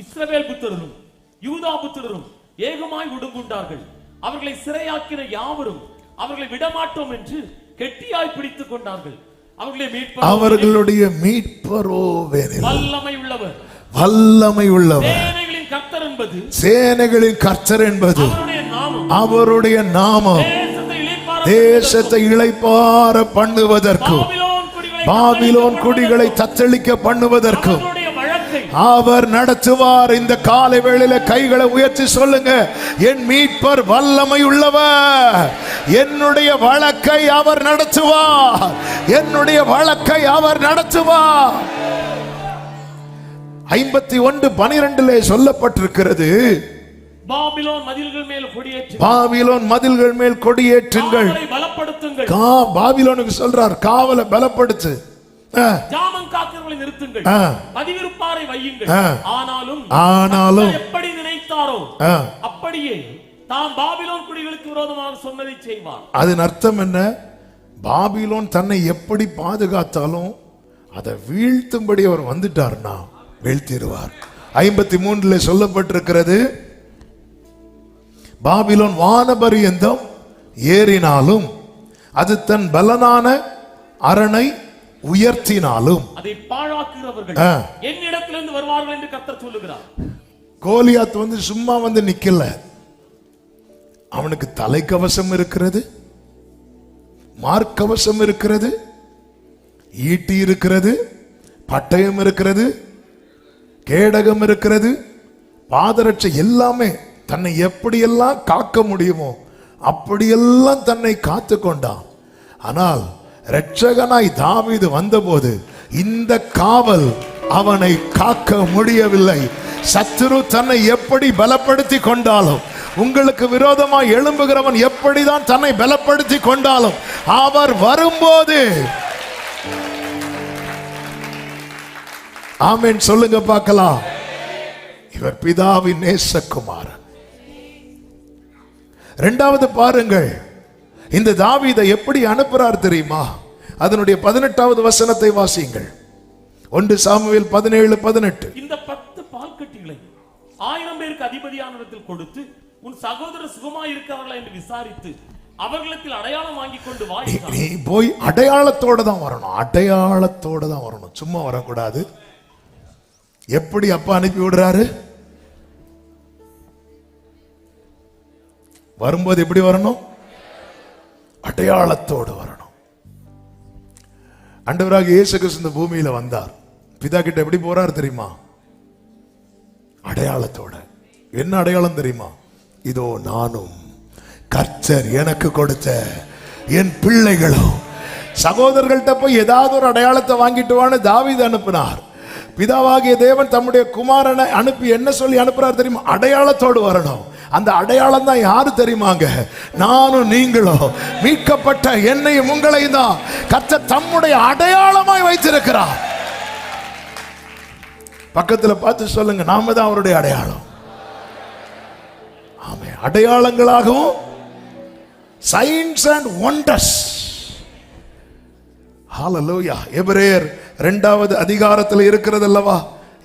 இஸ்ரவேல் புத்திரரும் யூதா புத்திரரும் ஏகமாய் ஒடுங்குண்டார்கள். அவர்களை சிறையாக்கின யாவரும் அவர்களை விடமாட்டோம் என்று கெட்டியாய் பிடித்துக் கொண்டார்கள். அவர்களுடைய மீட்பரோ வல்லமை உள்ளவர், வல்லமை உள்ளவர். சேனைகளின் கர்த்தர் என்பது அவருடைய நாமம். தேசத்தை இளைப்பாற பண்ணுவதற்கும் பாபிலோன் குடிகளை தத்தளிக்க பண்ணுவதற்கும் அவர் நடத்துவார். இந்த காலை வேளையில கைகளை உயர்த்தி சொல்லுங்க, என் மீட்பர் வல்லமை உள்ளவர். என்னுடைய வழக்கை அவர் நடத்துவார், என்னுடைய வழக்கை அவர் நடத்துவார். 51:12 சொல்லப்பட்டிருக்கிறது, பாபிலோன் மதில்கள் மேல் கொடியேற்றுங்கள், பாபிலோன் மதில்கள் மேல் கொடியேற்றுங்கள். பலப்படுத்துங்கள். பாபிலோனுக்கு சொல்றார், காவலை பலப்படுத்து. ஜாமம் காக்கிறவர்களை நிறுத்துங்கள், பதிவிருப்பாரை வையுங்கள். ஆனாலும் எப்படி நினைத்தாரோ அப்படியே தாம் பாபிலோன் குடிகளுக்கு விரோதமாக சொன்னதை செய்வார். அதன் அர்த்தம் என்ன? பாபிலோன் தன்னை எப்படி பாதுகாத்தாலும் அதை வீழ்த்தும்படி அவர் வந்துட்டார்னா வீழ்த்திடுவார். 53 சொல்லப்பட்டிருக்கிறது, பாபிலோன் வானபரியந்தம் ஏறினாலும் அது தன் பலனான அரணை உயர்த்தினாலும் அதை பாழாக்குகிறவர்கள் என்னிடத்திலிருந்து வருவார்கள் என்று கர்த்தர் சொல்லுகிறார். கோலியாத் வந்து சும்மா வந்து நிக்கல. அவனுக்கு தலைக்கவசம் இருக்கிறது, மார்க்கவசம் இருக்கிறது, ஈட்டி இருக்கிறது, பட்டயம் இருக்கிறது, கேடகம் இருக்கிறது, பாதரட்சை, எல்லாமே தன்னை எப்படியெல்லாம் காக்க முடியுமோ அப்படியெல்லாம் தன்னை காத்து கொண்டான். ஆனால் இரட்சகனாய் தாவீது வந்தபோது இந்த காவல் அவனை காக்க முடியவில்லை. சத்துரு தன்னை எப்படி பலப்படுத்தி கொண்டாலும், உங்களுக்கு விரோதமாய் எழும்புகிறவன் எப்படிதான் தன்னை பலப்படுத்தி கொண்டாலும், அவர் வரும்போது, ஆமென் சொல்லுங்க பார்க்கலாம், இவர் பிதாவின் நேசகுமாரன். இரண்டாவது பாருங்கள், இந்த தாவீதை எப்படி அனுப்புறார் தெரியுமா? அதனுடைய 18வது வசனத்தை வாசியுங்கள். 1 சாமுவேல் 17:18. இந்த 10 பால்கட்டிகளை 1000 பேருக்கு அதிபதியானவரிடத்தில் கொடுத்து, உன் சகோதரர் சுகமாய் இருக்கிறார்களா என்று விசாரித்து அவர்களிடத்தில் அடையாளம் வாங்கி கொண்டு வா. நீ போய் அடையாளத்தோட தான் வரணும், அடையாளத்தோட தான் வரணும், சும்மா வரக்கூடாது. எப்படி அப்பா அனுப்பி விடுறாரு? வரும்போது எப்படி வரணும்? அடையாளத்தோடு வரணும். ஆண்டவராக இயேசு கிறிஸ்து இந்த பூமியில வந்தார், பிதா கிட்ட எப்படி போறார் தெரியுமா? அடையாளத்தோட. என்ன அடையாளம் தெரியுமா? இதோ நானும் கர்த்தர் எனக்கு கொடுத்த என் பிள்ளைகளும். சகோதரர்கள்ட்ட போய் ஏதாவது ஒரு அடையாளத்தை வாங்கிட்டு வான்னு தாவீது அனுப்பினார். பிதாவாகிய தேவன் தம்முடைய குமாரனை அனுப்பி என்ன சொல்லி அனுப்புறார் தெரியுமா? அடையாளத்தோடு வரணும். அந்த அடையாளம் தான் யாரு தெரியுமாங்க? நானும் நீங்களும் மீட்கப்பட்ட என்னையும் உங்களையும் தான் கர்த்தர் தம்முடைய அடையாளமாய் வைத்திருக்கிறார். பக்கத்துல பார்த்து சொல்லுங்க, நாம தான் அவருடைய அடையாளம். ஆமே, அடையாளங்களாகவும் சைன்ஸ் அண்ட் ஒண்டர்ஸ். ஹல்லேலூயா. எபிரேயர் 2வது அதிகாரத்தில் இருக்கிறது அல்லவா?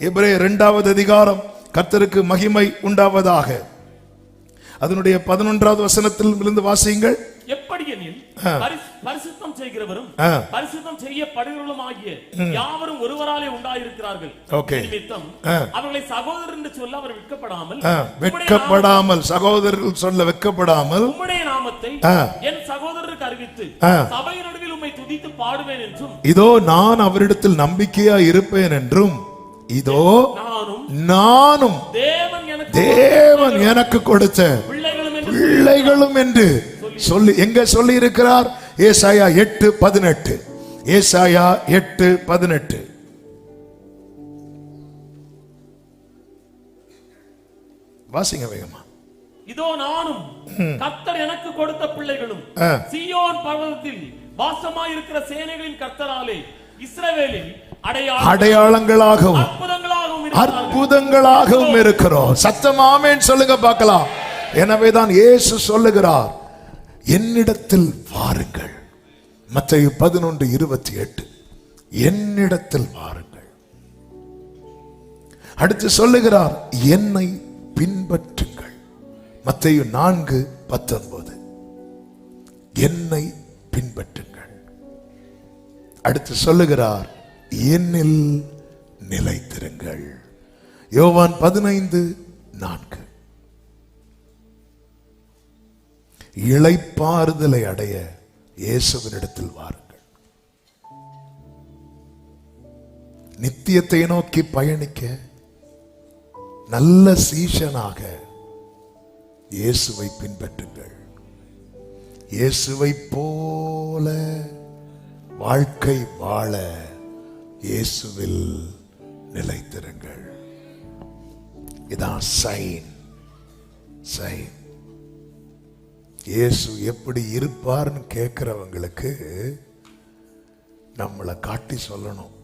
எபிரேயர் 2வது அதிகாரம், கர்த்தருக்கு மகிமை உண்டாவதாக. அதனுடைய 11வது வசனத்தில் இருந்து வாசியுங்கள். எப்படியெனில் பரிசுத்தம் செய்கிறவரும் பரிசுத்தம் செய்யப்படுகிறவரும் ஆகிய யாவரும் ஒருவராலே உண்டாயிருக்கிறார்கள். நிமித்தம் அவர்களை சகோதரர் என்று சொல்ல அவர் வெட்கப்படாமல் சகோதரர்கள் சொல்ல வெட்கப்படாமல் உம்முடைய நாமத்தை என் சகோதரருக்கு அறிவித்து சபையின் நடுவில் உம்மை துதித்து பாடுவேன் என்றும், இதோ நான் அவரிடத்தில் நம்பிக்கையா இருப்பேன் என்றும், இதோ நானும் தேவன் எனக்கு கொடுத்த பிள்ளைகளும் என்று சொல்லி எங்க சொல்லி இருக்கிறார்? ஏசாயா 8:18. ஏசாயா 8:18. வாசிங்க வேகமா. இதோ நானும் கர்த்தர் எனக்கு கொடுத்த பிள்ளைகளும் சீயோன் பர்வதத்தில் வாசமாய் இருக்கிற சேனைகளின் கர்த்தராலே இஸ்ரவேலில் அடையாளங்களாகவும் அற்புதங்களாகவும் இருக்கிறோம். சத்தம் ஆமென் சொல்லுங்க பார்க்கலாம். எனவேதான் இயேசு சொல்லுகிறார், என்னிடத்தில் வாருங்கள். மத்தேயு 11:28. என்னிடத்தில் வாருங்கள். அடுத்து சொல்லுகிறார், என்னை பின்பற்றுங்கள். மத்தேயு 4:19. என்னை பின்பற்றுங்கள். அடுத்து சொல்லுகிறார், என்னில் நிலைத்திருங்கள். யோவான் 15:4. இளைப்பாறுதலை அடைய இயேசுவினிடத்தில் வாருங்கள். நித்தியத்தை நோக்கி பயணிக்க நல்ல சீஷனாக இயேசுவை பின்பற்றுங்கள். இயேசுவை போல வாழ்க்கை வாழ இயேசுவில் நிலைத்திருங்கள். இதான் சைன். இயேசு எப்படி இருப்பார்னு கேட்கிறவங்களுக்கு நம்மளை காட்டி சொல்லணும்,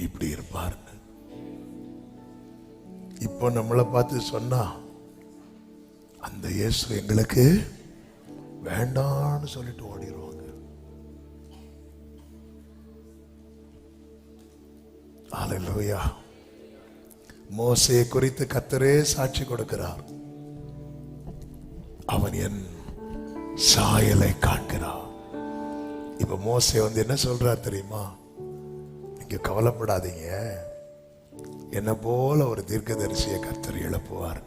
இப்படி இருப்பார்னு. இப்போ நம்மளை பார்த்து சொன்னா அந்த இயேசு எங்களுக்கு வேண்டான்னு சொல்லிட்டு ஓடிடுவாங்க. ஹல்லேலூயா. மோசேயை குறித்து கர்த்தரே சாட்சி கொடுக்கிறார். அவன் என் சாயலை காண்கிறான். இப்ப மோசே என்ன சொல்றார் தெரியுமா? நீங்க கவலைப்படாதீங்க, என்ன போல ஒரு தீர்க்கதரிசியை கர்த்தர் எழுப்புவார்.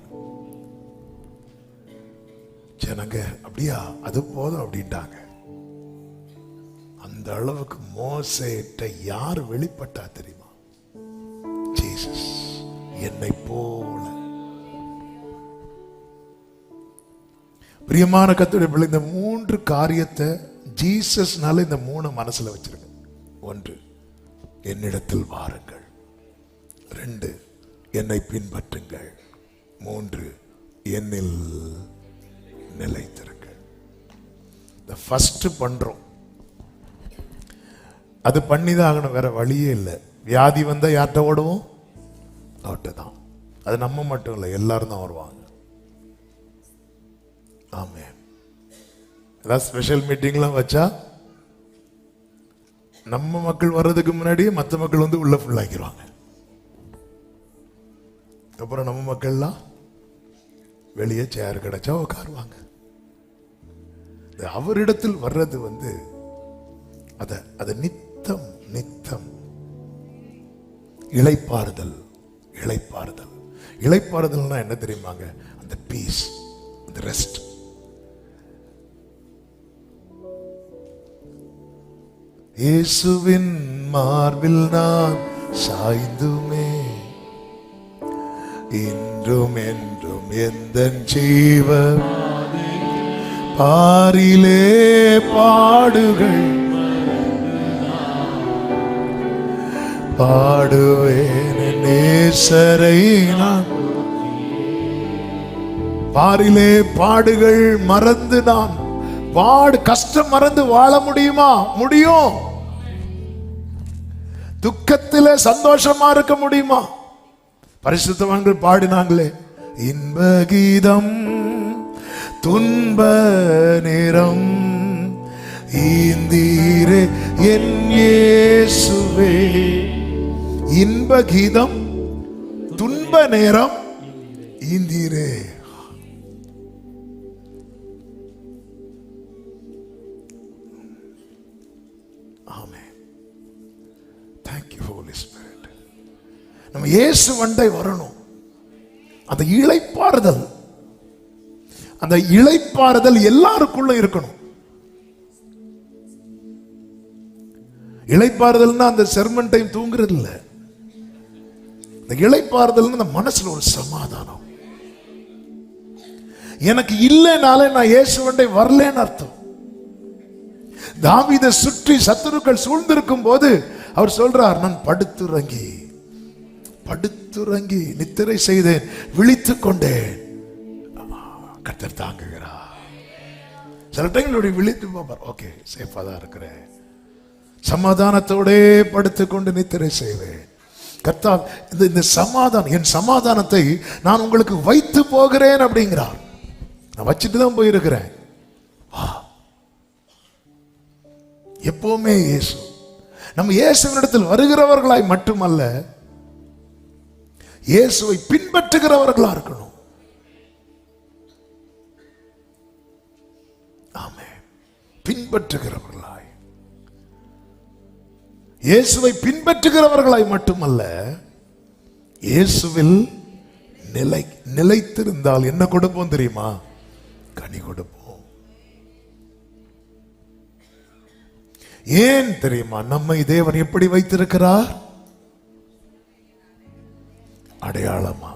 ஜனங்க அப்படியா, அது போதும் அப்படின்ட்டாங்க. அந்த அளவுக்கு மோசேட்ட யார் வெளிப்பட்டா தெரியுமா? ஜீசஸ். என்னை போல. பிரியமான கர்த்தருடைய பிள்ளை, இந்த 3 காரியத்தை ஜீசஸ்னால இந்த 3 மனசுல வச்சிருங்க. 1, என்னிடத்தில் வாருங்கள். 2, என்னை பின்பற்றுங்கள். 3, என்னில் நிலைத்திருங்கள். இந்த ஃபர்ஸ்ட் பண்றோம், அது பண்ணிதான் ஆகணும், வேற வழியே இல்லை. வியாதி வந்தா யார்கிட்ட ஓடுவோம்? அவர்கிட்ட தான். அது நம்ம மட்டும் இல்லை, எல்லாரும் தான் வருவாங்க. ஆமே. ஏதாவது ஸ்பெஷல் மீட்டிங்லாம் வச்சா நம்ம மக்கள் வர்றதுக்கு முன்னாடியே மற்ற மக்கள் உள்ள ஃபுல்லாக்கிடுவாங்க. அப்புறம் நம்ம மக்கள்லாம் வெளியே சேர் கிடைச்சா உட்காருவாங்க. அவரிடத்தில் வர்றது அத நித்தம் நித்தம் இளைப்பாறுதல். இளைப்பாறுதல்னா என்ன தெரியுமாங்க? அந்த பீஸ், அந்த ரெஸ்ட். இயேசுவின் மார்பில் நான் சாய்ந்துமே, இன்றும் என்றும் எந்தன் ஜீவன் பாரிலே பாடுகள் பாடுவேன் நேசரை நான். பாரிலே பாடுகள் மறந்து நான் கஷ்டம் மறந்து வாழ முடியுமா? முடியும். துக்கத்திலே சந்தோஷமா இருக்க முடியுமா? பரிசுத்தவான்கள் பாடினாங்களே, இன்ப கீதம் துன்ப நேரம் ஈந்தீரே என் இயேசுவே. இன்ப கீதம் துன்ப நேரம் ஈந்தீரே. ஆமென். Thank you Holy Spirit. நம்ம இயேசு வண்டை வரணும். அந்த இளைப்பாறுதல் எல்லாருக்குள்ள இருக்கணும். இளைப்பாறுதல்னா அந்த செர்மன் டைம் தூங்குறது இல்ல. இந்த இளைப்பாறுதல் அந்த மனசுல ஒரு சமாதானம். எனக்கு இல்லைனாலே நான் இயேசுவண்டை வரலன்னு அர்த்தம். தாவீதை சுற்றி சத்துருக்கள் சூழ்ந்திருக்கும் போது அவர் சொல்றார், நான் படுத்துறங்கி நித்திரை செய்தேன், விழித்துக் கொண்டேன். கர்த்தர் தாங்குகிறார். சில டைம்ல விழித்து பார்ப்பார், ஓகே சேஃபா தான் இருக்கிறேன், சமாதானத்தோட படுத்துக்கொண்டு நித்திரை செய்வேன். கர்த்தர் இந்த சமாதானம், என் சமாதானத்தை நான் உங்களுக்கு வைத்து போகிறேன் அப்படிங்கிறார். நான் வச்சுட்டு தான் போயிருக்கிறேன். எப்பவுமே இயேசு. நம்ம இயேசுவினிடத்தில் வருகிறவர்களாய் மட்டுமல்ல, இயேசுவை பின்பற்றுகிறவர்களா இருக்கணும். ஆமென். பின்பற்றுகிறவர்களாய், இயேசுவை பின்பற்றுகிறவர்களாய் மட்டுமல்ல, இயேசுவில் நிலைத்திருந்தால் என்ன கொடுப்போம் தெரியுமா? கனி கொடுப்போம். ஏன் தெரியுமா? நம்மை தேவன் எப்படி வைத்திருக்கிறார்? அடையாளமா.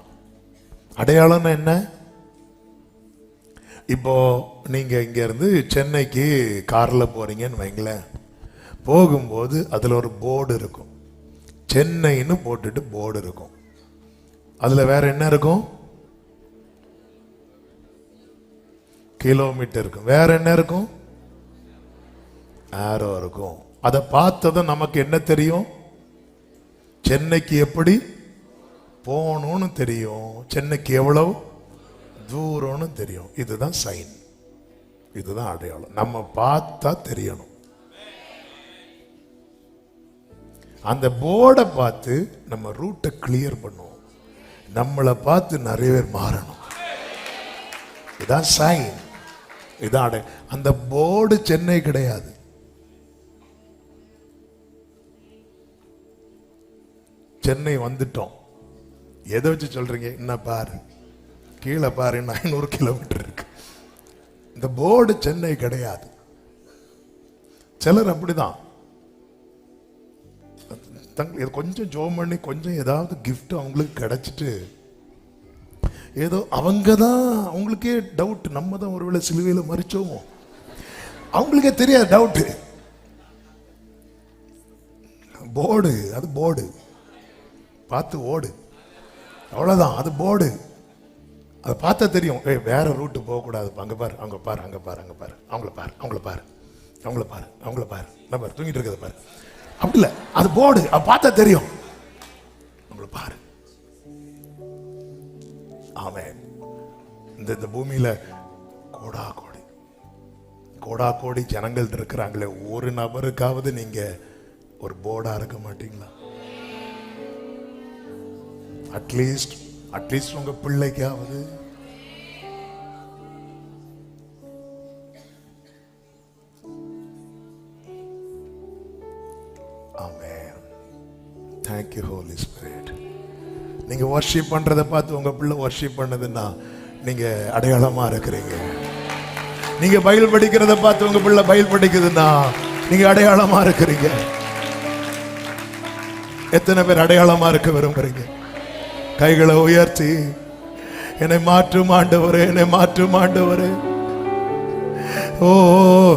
அடையாளம்னா என்ன? இப்போ நீங்க இங்க இருந்து சென்னைக்கு கார்ல போறீங்கன்னு வைங்களேன். போகும்போது அதுல ஒரு போர்டு இருக்கும், சென்னைன்னு போட்டுட்டு போர்டு இருக்கும். அதுல வேற என்ன இருக்கும்? கிலோமீட்டர் இருக்கும். வேற என்ன இருக்கும்? ஆரோ இருக்கும். அதை பார்த்ததும் நமக்கு என்ன தெரியும்? சென்னைக்கு எப்படி போகணும்னு தெரியும், சென்னைக்கு எவ்வளவு தூரம்னு தெரியும். இதுதான் சைன், இதுதான் அடையாளம். நம்ம பார்த்தா தெரியணும். அந்த போர்டை பார்த்து நம்ம ரூட்டை கிளியர் பண்ணுவோம். நம்மளை பார்த்து நிறைய பேர் மாறணும். இதான் சைன், இதான். அந்த போர்டு சென்னை கிடையாது. சென்னை வந்துட்டோம். எதை வச்சு சொல்றீங்க? என்ன பாரு, கீழே பாரு, 500 கிலோமீட்டர் இருக்கு. இந்த போர்டு சென்னை கிடையாது. சிலர் அப்படிதான் கொஞ்சம் ஜோம் பண்ணி கொஞ்சம் ஏதாவது கிஃப்ட் அவங்களுக்கு கிடைச்சிட்டு ஏதோ அவங்க தான், அவங்களுக்கே டவுட், நம்ம தான் ஒருவேளை சிலுவையில் மறிச்சோமோ, அவங்களுக்கே தெரியாது டவுட்டு. போர்டு, அது போர்டு, பார்த்து ஓடு, அவ்வளோதான். அது போர்டு, அதை பார்த்தா தெரியும். வேற ரூட்டு போகக்கூடாது, அங்கே பாரு, அங்கே பாரு, அங்கே பாரு, அங்கே பாரு, அவங்கள பாரு, அவங்கள பாரு, அவங்கள பாரு, அவங்கள பாரு, என்ன பாரு, தூங்கிட்டு இருக்கிறத பாரு. அப்படி இல்லை, அது போர்டு, அதை பார்த்தா தெரியும், அவங்கள பாரு. ஆமென். இந்த பூமியில கோடா கோடி ஜனங்கள் இருக்கிறாங்களே, ஒரு நபருக்காவது நீங்க ஒரு போர்டா இருக்க மாட்டீங்களா? அட்லீஸ்ட் உங்க பிள்ளைக்காவது. ஆமென். Thank you Holy Spirit. நீங்க வர்ஷிப் பண்றதை பார்த்து உங்க பிள்ளை வர்ஷிப் பண்ணதுன்னா நீங்க அடையாளமா இருக்கிறீங்க. நீங்க பைபிள் படிக்கிறத பார்த்து உங்க பிள்ளை பைபிள் படிக்குதுன்னா நீங்க அடையாளமா இருக்கிறீங்க. எத்தனை பேர் அடையாளமா இருக்க விரும்புறீங்க? கைகளை உயர்த்தி, என்னை மாற்றும் ஆண்டவரே, என்னை மாற்றும் ஆண்டவரே. ஓ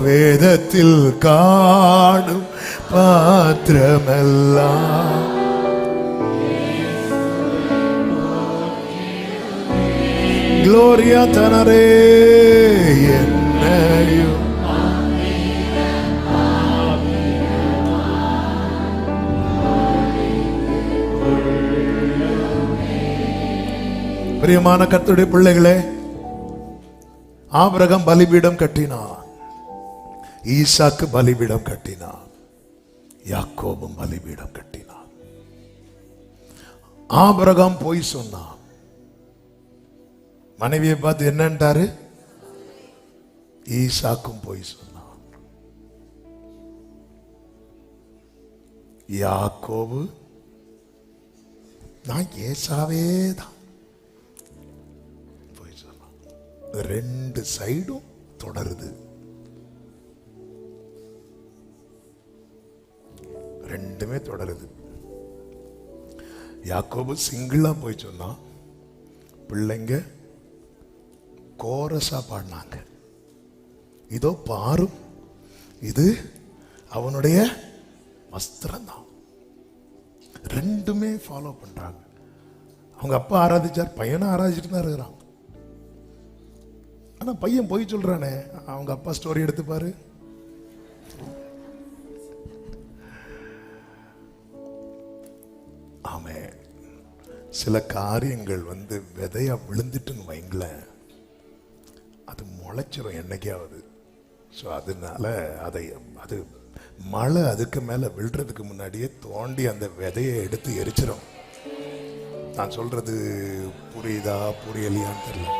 வேதத்தில் காணும் பாத்திரமெல்லாம் Gloria தனரே என்னையும் பிரியமான கர்த்தருடைய பிள்ளைகளே, ஆபிரகாம் பலிபீடம் கட்டினான், ஈசாக்கு பலிபீடம் கட்டினான், யாக்கோபும் பலிபீடம் கட்டினான். ஆபிரகாம் போய் சொன்னான், மனைவியை பார்த்து என்னன்றாரு? ஈசாக்கும் போய் சொன்னான். யாக்கோபு நான் ஏசாவே தான் போய் சொன்னான். ரெண்டு சைடும் தொடருது, ரெண்டுமே தொடருது. யாக்கோபு சிங்கிளா போய் சொன்னான், பிள்ளைங்க கோரஸா பாடினாங்க. இதோ பாரும், இது அவனுடைய வஸ்திரம் தான். ரெண்டுமே ஃபாலோ பண்றாங்க. அவங்க அப்பா ஆராதிச்சார், பையனும் ஆராதிச்சுட்டு தான் இருக்கிறான். ஆனா பையன் போய் சொல்றானே, அவங்க அப்பா ஸ்டோரி எடுத்து பாரு. ஆமே, சில காரியங்கள் விதையா விழுந்துட்டுன்னு வைங்களேன், அது முளைச்சிரும் என்னைக்காவது. ஸோ அதனால அது மழை அதுக்கு மேல விழுறதுக்கு முன்னாடியே தோண்டி அந்த விதையை எடுத்து எரிச்சிடும். நான் சொல்றது புரியுதா புரியலையான்னு தெரியல.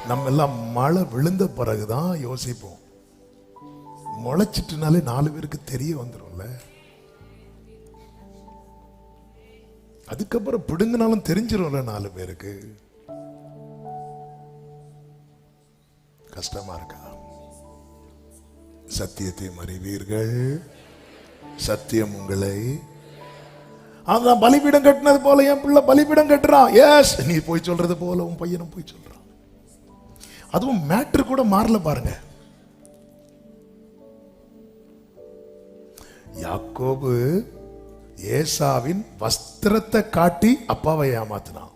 நம்ம எல்லாம் மழை விழுந்த பிறகுதான் யோசிப்போம். முளைச்சிட்டுனாலே 4 பேருக்கு தெரிய வந்துடும்ல. அதுக்கப்புறம் பிடுங்கினாலும் தெரிஞ்சிடும்ல 4 பேருக்கு. கஷ்டமா இருக்கா? சத்தியத்தை அறிவீர்கள், சத்தியம் உங்களை. அதான் பலிபீடம் கட்டினது போல என் பிள்ளை பலிபீடம் கட்டுறான். எஸ், நீ போய் சொல்றது போல உன் பையனும் போய் சொல்றான். அதுவும் மேட்ரு கூட மாறல பாருங்க. யாக்கோபு ஏசாவின் வஸ்திரத்தை காட்டி அப்பாவை ஏமாத்தினான்.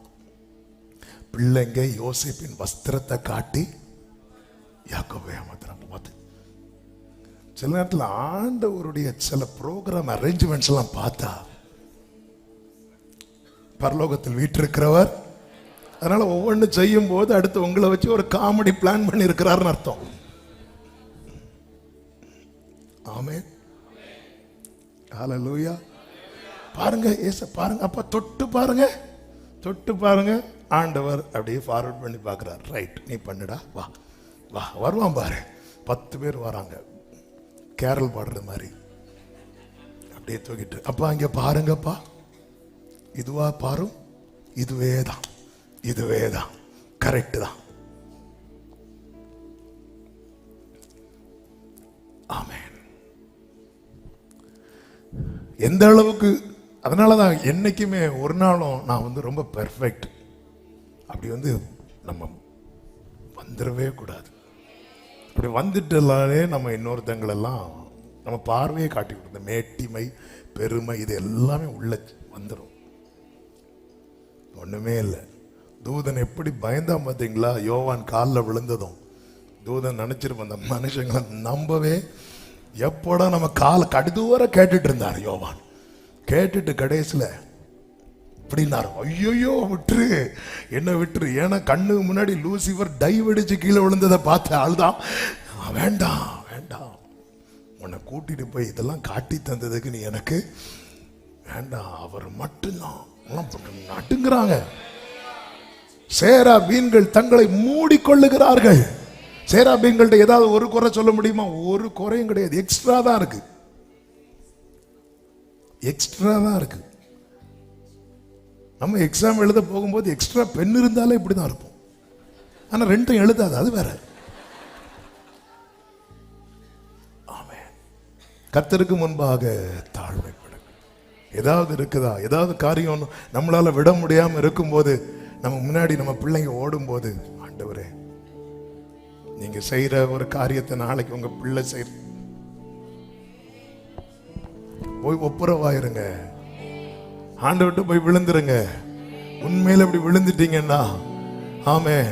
பிள்ளைங்க யோசேப்பின் வஸ்திரத்தை காட்டி யாக்கோபை ஏமாத்தினான். சில நேரத்தில் ஆண்டவருடைய சில ப்ரோக்ராம் அரேஞ்ச்மெண்ட்ஸ் எல்லாம் பார்த்தா பரலோகத்தில் வீற்றிருக்கிறவர். அதனால ஒவ்வொன்று செய்யும் போது அடுத்து உங்களை வச்சு ஒரு காமெடி பிளான் பண்ணி இருக்கிறாருன்னு அர்த்தம். ஆமென், ஹல்லேலூயா. பாருங்க ஏச பாருங்க, அப்பா தொட்டு பாருங்க, தொட்டு பாருங்க. ஆண்டவர் அப்படியே ஃபார்வர்ட் பண்ணி பார்க்குறார். ரைட், நீ பண்ணுடா, வா வா. வருவான் பாரு. 10 பேர் வராங்க, கேரல் பாடுற மாதிரி அப்படியே தூக்கிட்டு. அப்பா இங்க பாருங்கப்பா, இதுவா பாரு, இதுவே தான், இதுவே தான், கரெக்ட் தான். ஆமென். எந்த அளவுக்கு, அதனாலதான் என்னைக்குமே ஒரு நாளும் நான் வந்து ரொம்ப பெர்ஃபெக்ட் அப்படி வந்து நம்ம வந்துடவே கூடாது. அப்படி வந்துட்டாலே நம்ம இன்னொருத்தங்களெல்லாம் நம்ம பார்வையை காட்டி கொடுத்த மேட்டிமை, பெருமை, இது எல்லாமே உள்ள வந்துடும். ஒண்ணுமே இல்லை. தூதன் எப்படி பயந்தான் பார்த்தீங்களா? யோவான் காலில் விழுந்ததும் தூதன் நினைச்சிருப்ப அந்த மனுஷங்களை நம்பவே, எப்போடா நம்ம காலை கடுதுவர கேட்டுட்டு இருந்தார் யோவான். கேட்டுட்டு கடைசியில் இப்படின்னாரு, ஐயோயோ விட்டுரு, என்ன விட்டுரு. ஏன்னா கண்ணுக்கு முன்னாடி லூசிஃபர் டைவ் அடிச்சு கீழே விழுந்ததை பார்த்து ஆளுதான், வேண்டாம் வேண்டாம், உன்னை கூட்டிட்டு போய் இதெல்லாம் காட்டி தந்ததுக்கு நீ எனக்கு வேண்டாம், அவர் மட்டும்தான். நட்டுங்கிறாங்க. சேராபீன்கள் தங்களை மூடிக்கொள்ளுகிறார்கள். சேராபீன்கள்ட்ட ஏதாவது ஒரு குறை சொல்ல முடியுமா? ஒரு குறையும் கிடையாது. எக்ஸ்ட்ரா தான் இருக்கு, எக்ஸ்ட்ரா தான் இருக்கு. நம்ம எக்ஸாம் எழுத போகும்போது எக்ஸ்ட்ரா பென் இருந்தாலே இப்படிதான் இருப்போம். ஆனா 2 எழுதாது, அது வேற. ஆமென். கர்த்தருக்கு முன்பாக தாழ்மைப்படுங்க. ஏதாவது இருக்குதா, ஏதாவது காரியம் நம்மளால விட முடியாம இருக்கும்போது, நம்ம முன்னாடி நம்ம பிள்ளைங்க ஓடும்போது, ஆண்டவரே நீங்க செய்யற ஒரு காரியத்தை நாளைக்கு உங்க பிள்ளை செய்ய போய் ஒப்புரவாயிருங்க. ஆண்டவர்கிட்ட போய் விழுந்துருங்க. உண்மையில அப்படி விழுந்துட்டீங்கன்னா, ஆமென்,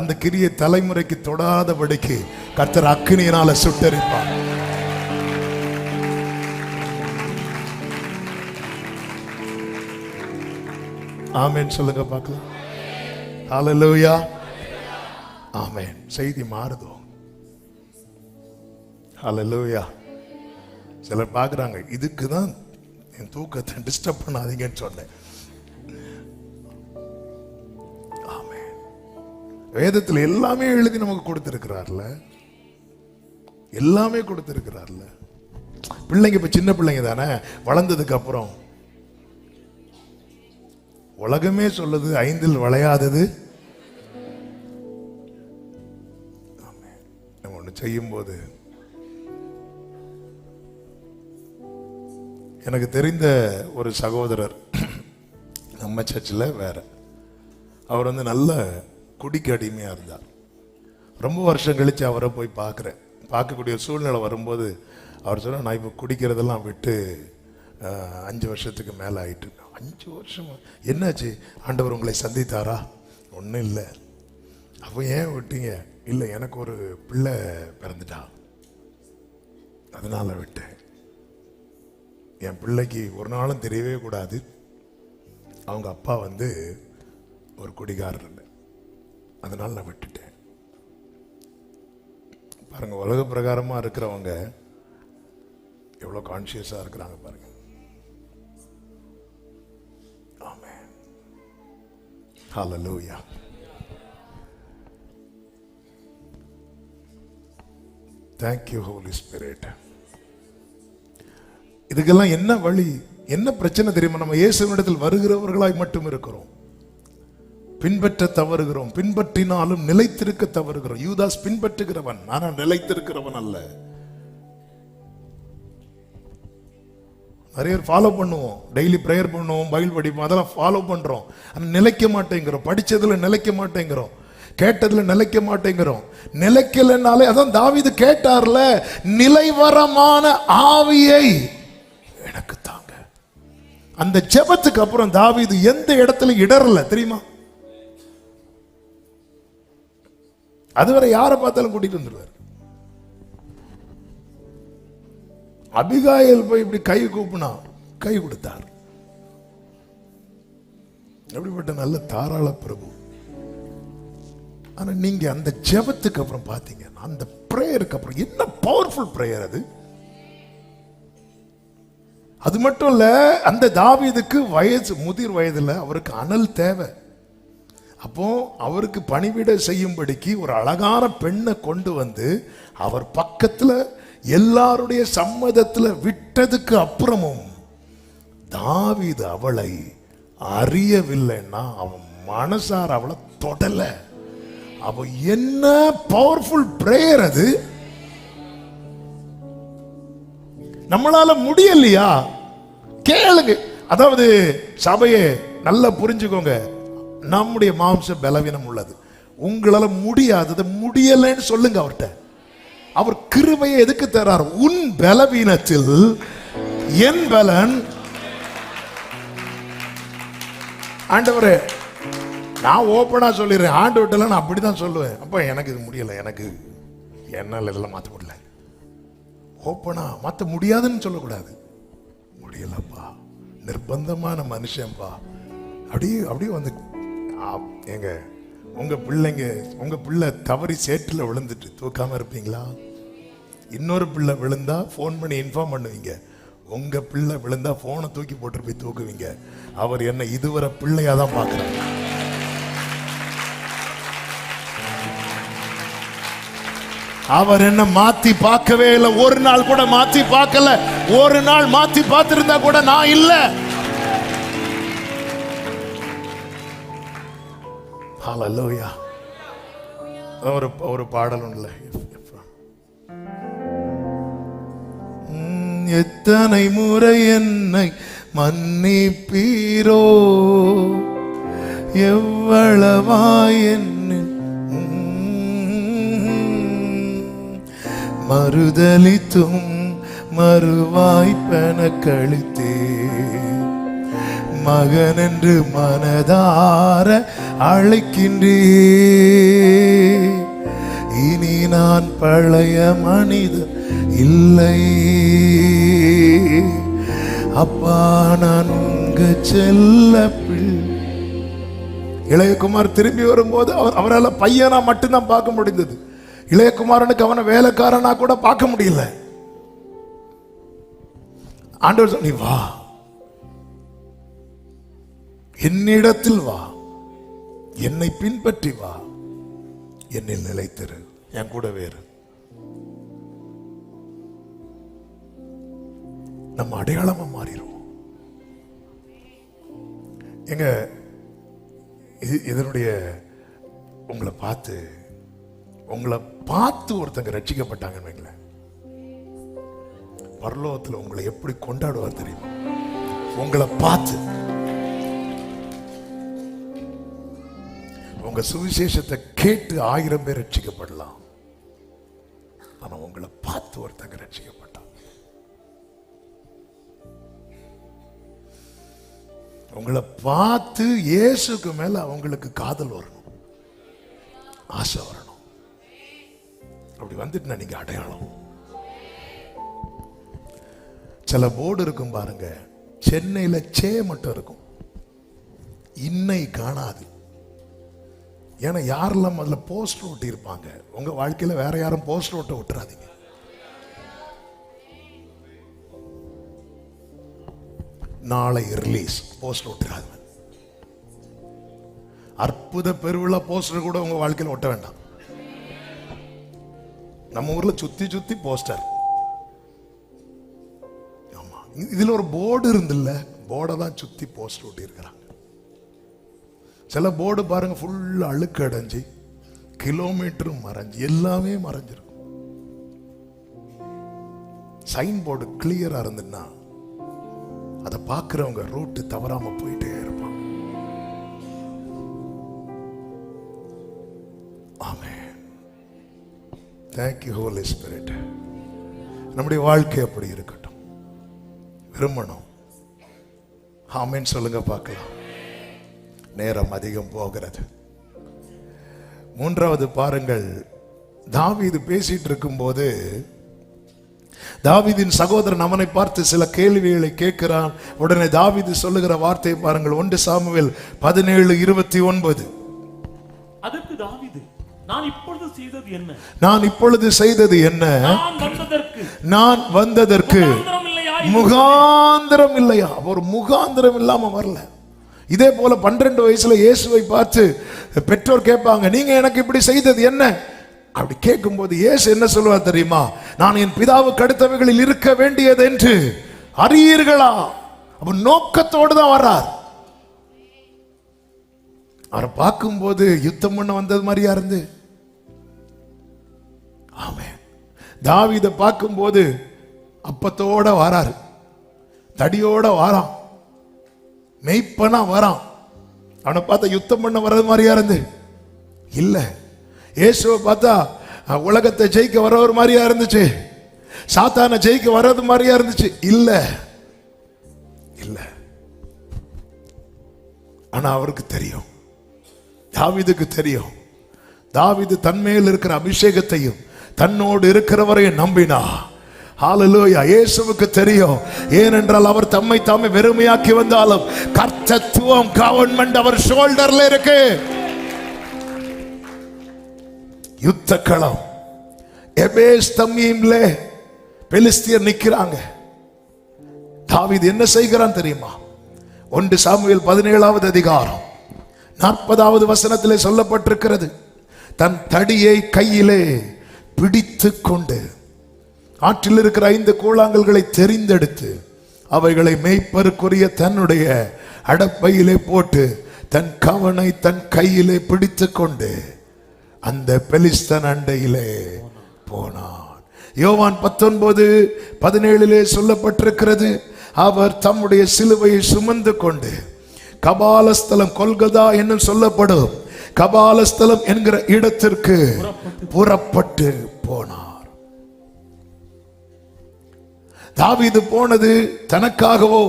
அந்த கிரியை தலைமுறைக்கு தொடாதபடிக்கு கர்த்தர் அக்கினியினால சுட்டரிப்பார். ஆமென் சொல்லுங்க பார்க்கலாம். ஹல்லேலூயா. ஆமென். செய்தி மாறுதோ? ஹல்லேலூயா. சிலர் பார்க்குறாங்க, இதுக்கு தான் என் தூக்கத்தை டிஸ்டர்ப் பண்ணாதீங்கன்னு சொன்னேன். ஆமென். வேதத்தில் எல்லாமே எழுதி நமக்கு கொடுத்திருக்கிறார்ல, எல்லாமே கொடுத்திருக்கிறார்ல. பிள்ளைங்க இப்ப சின்ன பிள்ளைங்க தானே, வளர்ந்ததுக்கு அப்புறம் உலகமே சொல்லுது 5இல் வளையாதது. நம்ம ஒண்ணு செய்யும் போது, எனக்கு தெரிந்த ஒரு சகோதரர் நம்ம சர்ச்சில் வேற, அவர் வந்து நல்ல குடிக்கு அடிமையா இருந்தார். ரொம்ப வருஷம் கழிச்சு அவரை போய் பார்க்கக்கூடிய சூழ்நிலை வரும்போது அவர் சொன்னார், நான் இப்போ குடிக்கிறதெல்லாம் விட்டு 5 வருஷத்துக்கு மேலே ஆயிட்டு. 5 வருஷம் என்னாச்சு? ஆண்டவர் உங்களை சந்தித்தாரா? ஒன்றும் இல்லை. அப்போ ஏன் விட்டீங்க? இல்லை, எனக்கு ஒரு பிள்ளை பிறந்துட்டா, அதனால விட்டேன். என் பிள்ளைக்கு ஒரு நாளும் தெரியவே கூடாது அவங்க அப்பா வந்து ஒரு குடிகாரர் இல்லை, அதனால நான் விட்டுட்டேன். பாருங்க, உலக பிரகாரமா இருக்கிறவங்க எவ்வளோ கான்சியஸா இருக்கிறாங்க பாருங்க. ஆமென். ஹல்லேலூயா. Thank you Holy Spirit. இதுக்கெல்லாம் என்ன வழி, என்ன பிரச்சனை தெரியுமா? நம்ம இயேசுவினிடத்தில் வருகிறவர்களாய் மட்டும் இருக்கிறோம், பின்பற்ற தவறுகிறோம். பின்பற்றினாலும் நிலைத்திருக்க தவறுகிறோம். யூதாஸ் பின்பற்றுகிறவன், ஆனால் நிலைத்திருக்கிறவன் அல்ல. நிறைய ஃபாலோ பண்ணுவோம், டெய்லி பிரேயர் பண்ணுவோம், பைபிள் படிப்போம், அதெல்லாம் ஃபாலோ பண்றோம், ஆனால் நிலைக்க மாட்டேங்கிறோம். படிச்சதுல நிலைக்க மாட்டேங்கிறோம், கேட்டதுல நிலைக்க மாட்டேங்கிறோம். நிலைக்கலனாலே, அதான் தாவீது கேட்டார்ல, நிலைவரமான ஆவியை எனக்கு தாங்க. அந்த ஜெபத்துக்கு அப்புறம் தாவீது எந்த இடத்துல இடறல தெரியுமா? அதுவரை யாரை பார்த்தாலும் கூட்டிட்டு வந்துருவார். அபிகாயில் போய் இப்படி கை கூப்பினா கை கொடுத்தார். எப்படிப்பட்ட நல்ல தாராள பிரபு. ஆனா நீங்க அந்த ஜெபத்துக்கு அப்புறம் பாத்தீங்க, அந்த பிரேயருக்கு அப்புறம் என்ன பவர்ஃபுல் பிரேயர் அது. அது மட்டும் இல்ல, அந்த தாவீதுக்கு முதிர் வயதுல அவருக்கு அனல் தேவை. அப்போ அவருக்கு பணிவிட செய்யும்படிக்கு ஒரு அழகான பெண்ணை கொண்டு வந்து அவர் பக்கத்துல எல்லாருடைய சம்மதத்துல விட்டதுக்கு அப்புறமும் தாவீது அவளை அறியவில்லைன்னா அவன் மனசார அவளை தொடல. அவ என்ன பவர்ஃபுல் பிரேயர் அது! நம்மளால முடியலையா? கேளுங்க. அதாவது சபையே நல்லா புரிஞ்சுக்கோங்க, நம்முடைய மாம்ச பலவீனம் உள்ளது. உங்களால முடியாதது முடியலைன்னு சொல்லுங்க அவர்கிட்ட. அவர் கிருபையை எதுக்கு தர்றார்? உன் பலவீனத்தில் என் பலன். ஆண்டவரே, நான் ஓப்பனா சொல்லிடுறேன், ஆண்டவர்கிட்ட நான் அப்படிதான் சொல்லுவேன். அப்ப எனக்கு இது முடியல, எனக்கு என்னால இதெல்லாம் மாற்ற முடியல. ஓப்பனா மாற்ற முடியாதுன்னு சொல்லக்கூடாது. முடியலப்பா, நிர்பந்தமான மனுஷன்பா. அப்படியே வந்து எங்க உங்க பிள்ளை தவறி சேற்றுல விழுந்துட்டு தூக்காம இருப்பீங்களா? இன்னொரு பிள்ளை விழுந்தா போன் பண்ணி இன்ஃபார்ம் பண்ணுவீங்க. உங்க பிள்ளை விழுந்தா போனை தூக்கி போட்டு போய் தூக்குவீங்க. அவர் என்ன இதுவரை பிள்ளையா தான் பார்க்கிறார். அவர் என்ன மாத்தி பார்க்கவே இல்லை. ஒரு நாள் கூட மாத்தி பார்க்கல. ஒரு நாள் மாத்தி பார்த்திருந்தா கூட நான் இல்ல. ஹல்லேலூயா. ஒரு பாடல் உண்டுல, எத்தனை முறை என்னை மன்னிப்பீரோ, எவ்வளவாய் என்னை மறுதலித்தும் மறுவாய்ப்பென கழித்தே, மகன் என்று மனதார அழைக்கின்றே. இனி நான் பழைய மனிதன் இல்லை, அப்பா நான் உங்க செல்ல பிள்ளை. இளையகுமார் திரும்பி வரும்போது அவரால் பையனா மட்டும்தான் பார்க்க முடிந்தது. இளையகுமாரனுக்கு அவனை வேலைக்காரனா கூட பார்க்க முடியல. ஆண்டவர், நீ வா, என்னிடத்தில் வா, என்னை பின்பற்றி வா, என்னில் நிலைத்திரு, என் கூட வேறு. நம்ம அடையாளமா மாறிடுவோம். எங்க இதனுடைய உங்களை பார்த்து ஒருத்தங்க ரட்சிக்கப்பட்டாங்கன்னு வைங்களேன், பரலோகத்தில் உங்களை எப்படி கொண்டாடுவார் தெரியுமா? உங்களை பார்த்து உங்க சுவிசேஷத்தை கேட்டு 1000 பேர் ரட்சிக்கப்படலாம். ஆனா உங்களை பார்த்து ஒருத்தங்க ரட்சிக்கப்பட்டான். உங்களை பார்த்து இயேசுக்கு மேல அவங்களுக்கு காதல் வரணும், ஆசை வரணும். அப்படி வந்துட்டு நீங்க அடையாளம். சில போர்டு இருக்கும் பாருங்க, சென்னையில சே மட்டும் இருக்கும், இன்னை காணாது. ஏன்னா யாரெல்லாம் அதுல போஸ்டர் ஒட்டி இருப்பாங்க. உங்க வாழ்க்கையில வேற யாரும் போஸ்டர் ஒட்ட விட்டுறாதீங்க. நாளை ரிலீஸ் போஸ்டர் ஒட்டுறாது. அற்புத பெருவிழா போஸ்டர் கூட உங்க வாழ்க்கையில ஒட்ட வேண்டாம். நம்ம ஊர்ல சுத்தி சுத்தி போஸ்டர். ஆமா, இதுல ஒரு போர்டு இருந்தில்ல, போர்டை தான் சுத்தி போஸ்டர் ஒட்டி இருக்கிறாங்க. சில போர்டு பாருங்க ஃபுல்லா அழுக்கு அடைஞ்சு கிலோமீட்டரும் மறைஞ்சு எல்லாமே மறைஞ்சிருக்கும். சைன் போர்டு கிளியரா இருந்துன்னா அதை பார்க்கிறவங்க ரூட் தவறாம போயிட்டே இருப்பாங்க. ஆமென். Thank you holy spirit. நம்முடைய வாழ்க்கை அப்படி இருக்கட்டும், விரும்பணும். ஆமென் சொல்லுங்க பார்க்கலாம். நேரம் அதிகம் போகிறது. மூன்றாவது பாருங்கள், தாவீது பேசிட்டு இருக்கும் போது தாவீதின் சகோதரன் அவனை பார்த்து சில கேள்விகளை கேட்கிறான். உடனே தாவீது சொல்லுகிற வார்த்தையை பாருங்கள். 1 சாமுவேல் 17:29. அதற்கு தாவீது, நான் இப்பொழுது செய்தது என்ன? நான் இப்பொழுது செய்தது என்ன? நான் வந்ததற்கு முகாந்திரம் இல்லையா? ஒரு முகாந்திரம் இல்லாம வரல. இதே போல 12 வயசுல இயேசுவை பார்த்து பெற்றோர் கேட்பாங்க, நீங்க எனக்கு இப்படி செய்தது என்ன? அப்படி கேட்கும்போது இயேசு என்ன சொல்லுவார் தெரியுமா? நான் என் பிதாவுக்கு அடுத்தவைகளில் இருக்க வேண்டியது என்று அறியீர்களா? அப்ப நோக்கத்தோடு தான் வர்றார். அவரை பார்க்கும்போது யுத்தம் பண்ண வந்தது மாதிரியா இருந்து. ஆமென். தாவீதை பார்க்கும்போது அப்பத்தோட வராரு, தடியோட வாரான், மெய்ப்பனா வரான். அவனை பார்த்தா யுத்தம் பண்ண வர்றது மாதிரியா இருந்து இல்ல. இயேசுவை பார்த்தா உலகத்தை ஜெயிக்க வர ஒரு மாதிரியா இருந்துச்சு, சாத்தானை ஜெயிக்க வர்றது மாதிரியா இருந்துச்சு இல்ல இல்ல. ஆனா அவருக்கு தெரியும், தாவீதுக்கு தெரியும், தாவீது தன்மேல் இருக்கிற அபிஷேகத்தையும் தன்னோடு இருக்கிறவரையும் நம்பினா. ஹalleluya. இயேசுவுக்கு தெரியும், ஏனென்றால் அவர் தம்மை தாமே வெறுமையாக்கி வந்தாலும் கர்த்தத்துவம் கவர்மெண்ட் அவர் ஷோல்டர்ல இருக்கு. யுத்த களம் எபேஸ் தம்மீம்ல பெலிஸ்தியர் நிக்கிறாங்க. தாவீது என்ன செய்கிறான் தெரியுமா? 1 சாமுவேல் 17வது அதிகாரம் 40வது வசனத்திலே சொல்லப்பட்டிருக்கிறது. தன் தடியை கையிலே பிடித்து கொண்டு ஆற்றில் இருக்கிற 5 கூழாங்கல்களை தெரிந்தெடுத்து அவைகளை மேய்ப்பருக்குரிய தன்னுடைய அடப்பையிலே போட்டு தன் கவனை தன் கையிலே பிடித்து கொண்டு அந்த பெலிஸ்தன் அண்டையிலே போனான். யோவான் 19:17 சொல்லப்பட்டிருக்கிறது, அவர் தம்முடைய சிலுவையை சுமந்து கொண்டு கபாலஸ்தலம், கொல்கதா என்று சொல்லப்படும் கபாலஸ்தலம் என்கிற இடத்திற்கு புறப்பட்டு போனார். தாவீது போனது தனக்காகவோ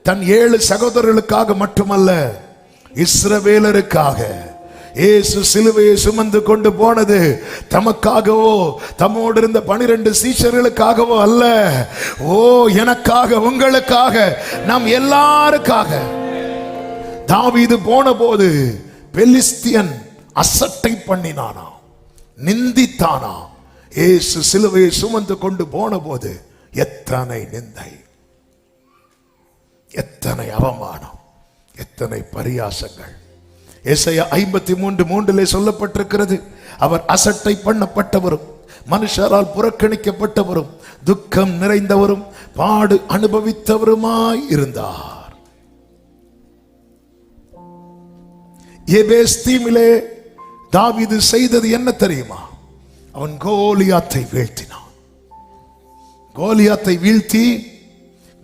தன் 7 சகோதரர்களுக்காக மட்டுமல்ல, இஸ்ரவேலருக்காக. இயேசு சிலுவையை சுமந்து கொண்டு போனது தமக்காகவோ தம்மோடு இருந்த 12 சீஷர்களுக்காகவோ அல்ல. ஓ, எனக்காக, உங்களுக்காக, நம் எல்லாருக்காக. தாவீது போன போது பெலிஸ்தியன் அசட்டை பண்ணினானா, நிந்தித்தானா. இயேசு சிலுவையை சுமந்து கொண்டு போன போது எத்தனை நிந்தை, எத்தனை அவமானம், எத்தனை பரியாசங்கள். ஏசாயா 53:3 சொல்லப்பட்டிருக்கிறது, அவர் அசட்டை பண்ணப்பட்டவரும் மனுஷரால் புறக்கணிக்கப்பட்டவரும் துக்கம் நிறைந்தவரும் பாடு அனுபவித்தவருமாய் இருந்தார். எபேஸ் தீமிலே தாவீது செய்தது என்ன தெரியுமா? அவன் கோலியாத்தை வீழ்த்தினான். கோலியாத்தை வீழ்த்தி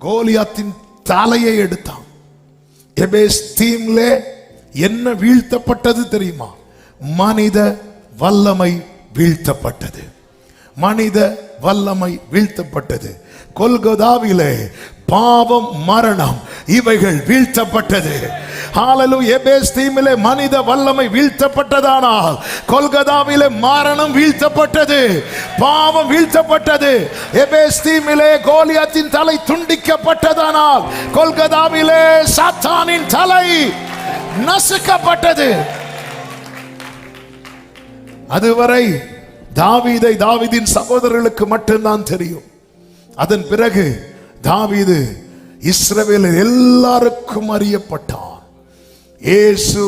கோலியாத்தின் தலையை எடுத்தான். எபேஸ் தீமிலே என்ன வீழ்த்தப்பட்டது தெரியுமா? மனித வல்லமை வீழ்த்தப்பட்டது. மனித வல்லமை வீழ்த்தப்பட்டது. கொல்கதாவிலே பாவம், மரணம் இவைகள் வீழ்த்தப்பட்டது. ஹalleluya. எபேஸ் தீமிலே மனித வல்லமை வீழ்த்தப்பட்டதானால் கொல்கதாவிலே மரணம் வீழ்த்தப்பட்டது, பாவம் வீழ்த்தப்பட்டது. எபேஸ் தீமிலே கோலியாத்தின் தலை துண்டிக்கப்பட்டதானால் கொல்கதாவிலே சாத்தானின் தலை நசுக்கப்பட்டது. அதுவரை தாவீதை தாவீதின் சகோதரர்களுக்கு மட்டும்தான் தெரியும். அதன் பிறகு தாவீது இஸ்ரவேலர் எல்லாருக்கும் அறியப்பட்டான். இயேசு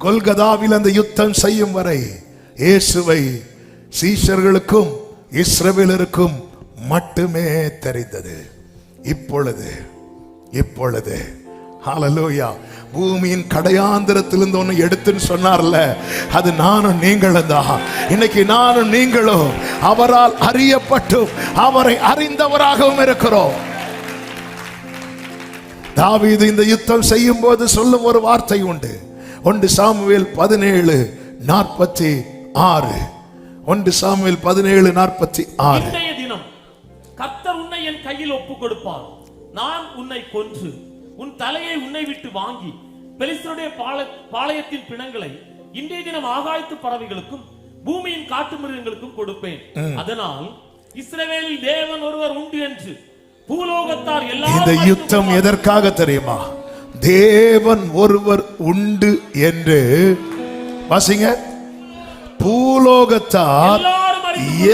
கொல்கதாவில் அந்த யுத்தம் செய்யும் வரை இயேசுவை சீஷர்களுக்கும் இஸ்ரவேலருக்கும் மட்டுமே தெரிந்தது. இப்பொழுது ஹalleluya, பூமியின் கடையாந்திரத்திலிருந்து ஒன்னு எடுத்துன்னு சொன்னார்ல, அது நானும் நீங்களும் தான். இன்னைக்கு நானும் நீங்களும் அவரால் அறியப்பட்டும் அவரை அறிந்தவராகவும் இருக்கிறோம். தாவீது இந்த யுத்தம் செய்யும் போது சொல்லும் ஒரு வார்த்தை உண்டு. 1 சாமுவேல் 17:46. 1 சாமுவேல் 17:46. இன்றைய தினம் கர்த்தர் உன்னை என் கையில் ஒப்புக் கொடுப்பார். நான் உன்னை கொன்று உன் தலையை உன்னை விட்டு வாங்கி பெலிஸ்தருடைய பாளையத்தின் பிணங்களை இன்றைய தினம் ஆகாயத்து பறவைகளுக்கும் பூமியின் காட்டு மிருகங்களுக்கும் கொடுப்பேன். அதனால் இஸ்ரவேலில் தேவன் ஒருவர் உண்டு என்று பூலோகத்தார் எல்லாரும். இந்த யுத்தம் எதற்காக தெரியுமா? தேவன் ஒருவர் உண்டு என்று வாசிங்க. பூலோகத்தார்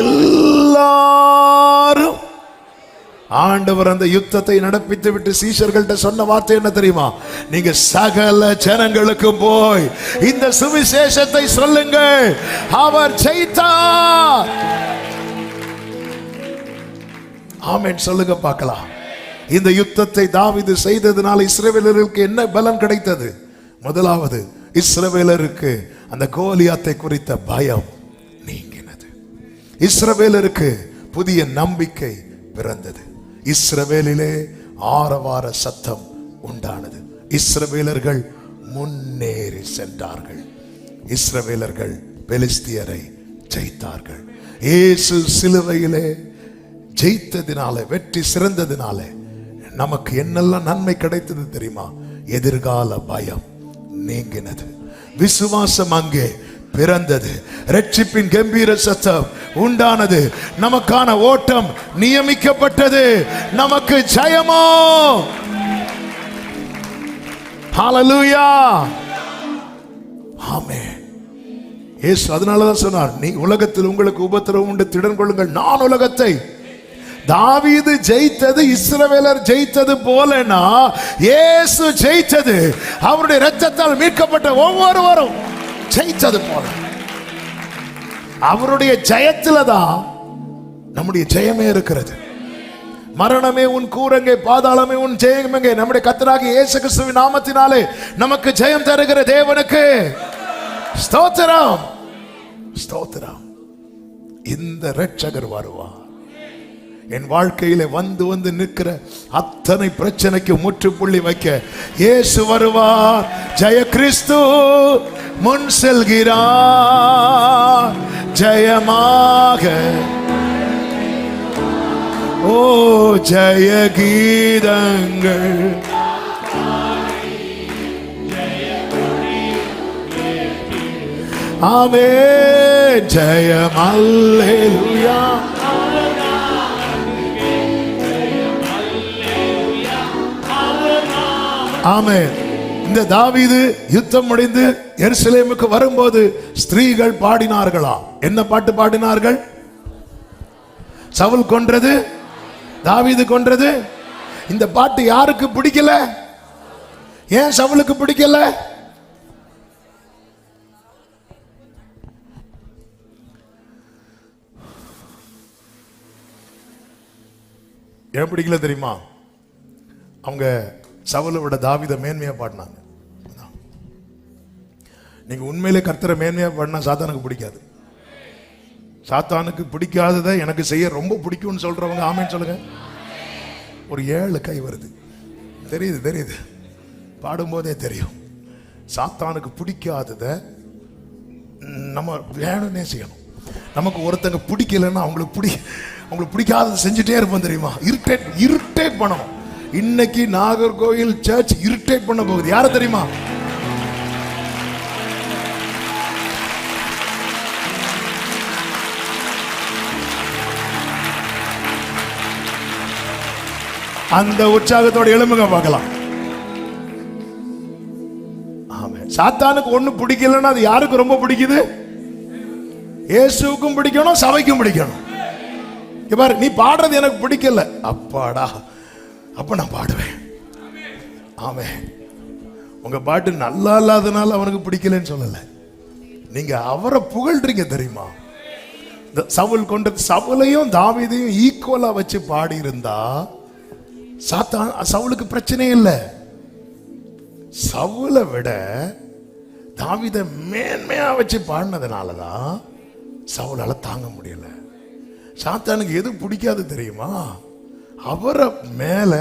எல்லாரும் ஆண்டவர் அந்த யுத்தத்தை நடப்பித்து விட்டு சீஷர்கள்ட்ட சொன்ன வார்த்தை என்ன தெரியுமா? நீங்க சகல ஜனங்களுக்கும் போய் இந்த சுவிசேஷத்தை சொல்லுங்கள், அவர் ஜெயித்தார். ஆமென் சொல்லுங்க பார்க்கலாம். இந்த யுத்தத்தை தாவீது செய்ததனால இஸ்ரவேலருக்கு என்ன பலன் கிடைத்தது? முதலாவது, இஸ்ரவேலருக்கு அந்த கோலியாத்தை குறித்த பயம் நீங்கினது. இஸ்ரவேலருக்கு புதிய நம்பிக்கை பிறந்தது. இஸ்ரவேலிலே ஆரவார சத்தம் உண்டானது. இஸ்ரவேலர்கள் முன்னேறி சென்றார்கள். இஸ்ரவேலர்கள் பெலிஸ்தியரை ஜெயித்தார்கள். இயேசு சிலுவையிலே ஜெயித்ததினால, வெற்றி சிறந்ததினால நமக்கு என்னெல்லாம் நன்மை கிடைத்தது தெரியுமா? எதிர்கால பயம் நீங்கினது. விசுவாசம் அங்கே பிறந்தது. ரட்சிப்பின் கம்பீர சத்தம் உண்டானது. நமக்கான ஓட்டம் நியமிக்கப்பட்டது. நமக்கு ஜெயமோ. ஹல்லேலூயா. ஆமென். இயேசு அதனாலதான் சொன்னார், நீ உலகத்தில் உங்களுக்கு உபத்திரவம் உண்டு, திடன் கொள்ளுங்கள், நான் உலகத்தை. தாவீது ஜெயித்தது இஸ்ரவேலர் ஜெயித்தது போலனா, இயேசு ஜெயித்தது அவருடைய இரத்தத்தால் மீட்கப்பட்ட ஒவ்வொருவரும் ஜெயித்தது போல. அவருடைய ஜெயத்தில தான் நம்முடைய ஜெயமே இருக்கிறது. மரணமே உன் கூரங்கே, பாதாளமே உன் ஜெயமெங்கே. நம்முடைய கர்த்தராகிய இயேசு கிறிஸ்துவின் நாமத்தினாலே நமக்கு ஜெயம் தருகிற தேவனுக்கு ஸ்தோத்திரம், ஸ்தோத்திரம். இந்த இரட்சகர் வருவார். என் வாழ்க்கையில வந்து வந்து நிற்கிற அத்தனை பிரச்சனைக்கு முற்றுப்புள்ளி வைக்க இயேசு வருவார். ஜெய கிறிஸ்து முன் செல்கிறார் ஜெயமாக. ஓ ஜெய கீதங்கள். ஆமென். ஜெயம் அல்லேலூயா. ஆமென். இந்த தாவீது யுத்தம் முடிந்து எருசலேமுக்கு வரும்போது ஸ்திரீகள் பாடினார்களா? என்ன பாட்டு பாடினார்கள்? சவுல் கொன்றது, தாவீது கொன்றது. இந்த பாட்டு யாருக்கு பிடிக்கல? ஏன் சவுலுக்கு பிடிக்கல? ஏன் பிடிக்கல தெரியுமா? அவங்க சவுலை விட தாவீதை மேன்மையா பாடினாங்க. நீங்க உண்மையிலே கர்த்தரை மேன்மையா பாடினா சாத்தானுக்கு பிடிக்காது. சாத்தானுக்கு பிடிக்காததை எனக்கு செய்ய ரொம்ப பிடிக்கும்னு சொல்றவங்க ஆமென் சொல்லுங்க. ஒரு 7 கை வருது. தெரியுது தெரியுது, பாடும்போதே தெரியும். சாத்தானுக்கு பிடிக்காததை நம்ம வேணும்னே செய்யணும். நமக்கு ஒருத்தங்க பிடிக்கலன்னா அவங்களுக்கு பிடிக்காததை செஞ்சுட்டே இருப்போம் தெரியுமா? இரிட்டேட் பண்ணணும். இன்னைக்கு நாகர்கோவில் சர்ச் இரிட்டேட் பண்ண போகுது. யார தெரியுமா? அந்த உற்சாகத்தோட எழும்புங்க பார்க்கலாம். ஆமென். சாத்தானுக்கு ஒண்ணு பிடிக்கலன்னா அது யாருக்கு ரொம்ப பிடிக்குது? இயேசுவுக்கும் பிடிக்கணும், சபைக்கும் பிடிக்கணும். பாரு, நீ பாடுறது எனக்கு பிடிக்கல, அப்பாடா, அப்ப நான் பாடுவேன். ஆமென். உங்க பாட்டு நல்லா இல்லாதனால அவனுக்கு பிடிக்கலன்னு சொல்லல, நீங்க அவரை புகழ்றீங்க தெரியுமா? சவுல் கொண்ட சவுலையும் தாவீதையும் ஈக்குவலா வச்சு பாடி இருந்தா சவுலுக்கு பிரச்சனை இல்லை. சவுலை விட தாவீதை மேன்மையா வச்சு பாடினதுனாலதான் சவுலால தாங்க முடியல. சாத்தானுக்கு எது பிடிக்காது தெரியுமா? அவரை மேல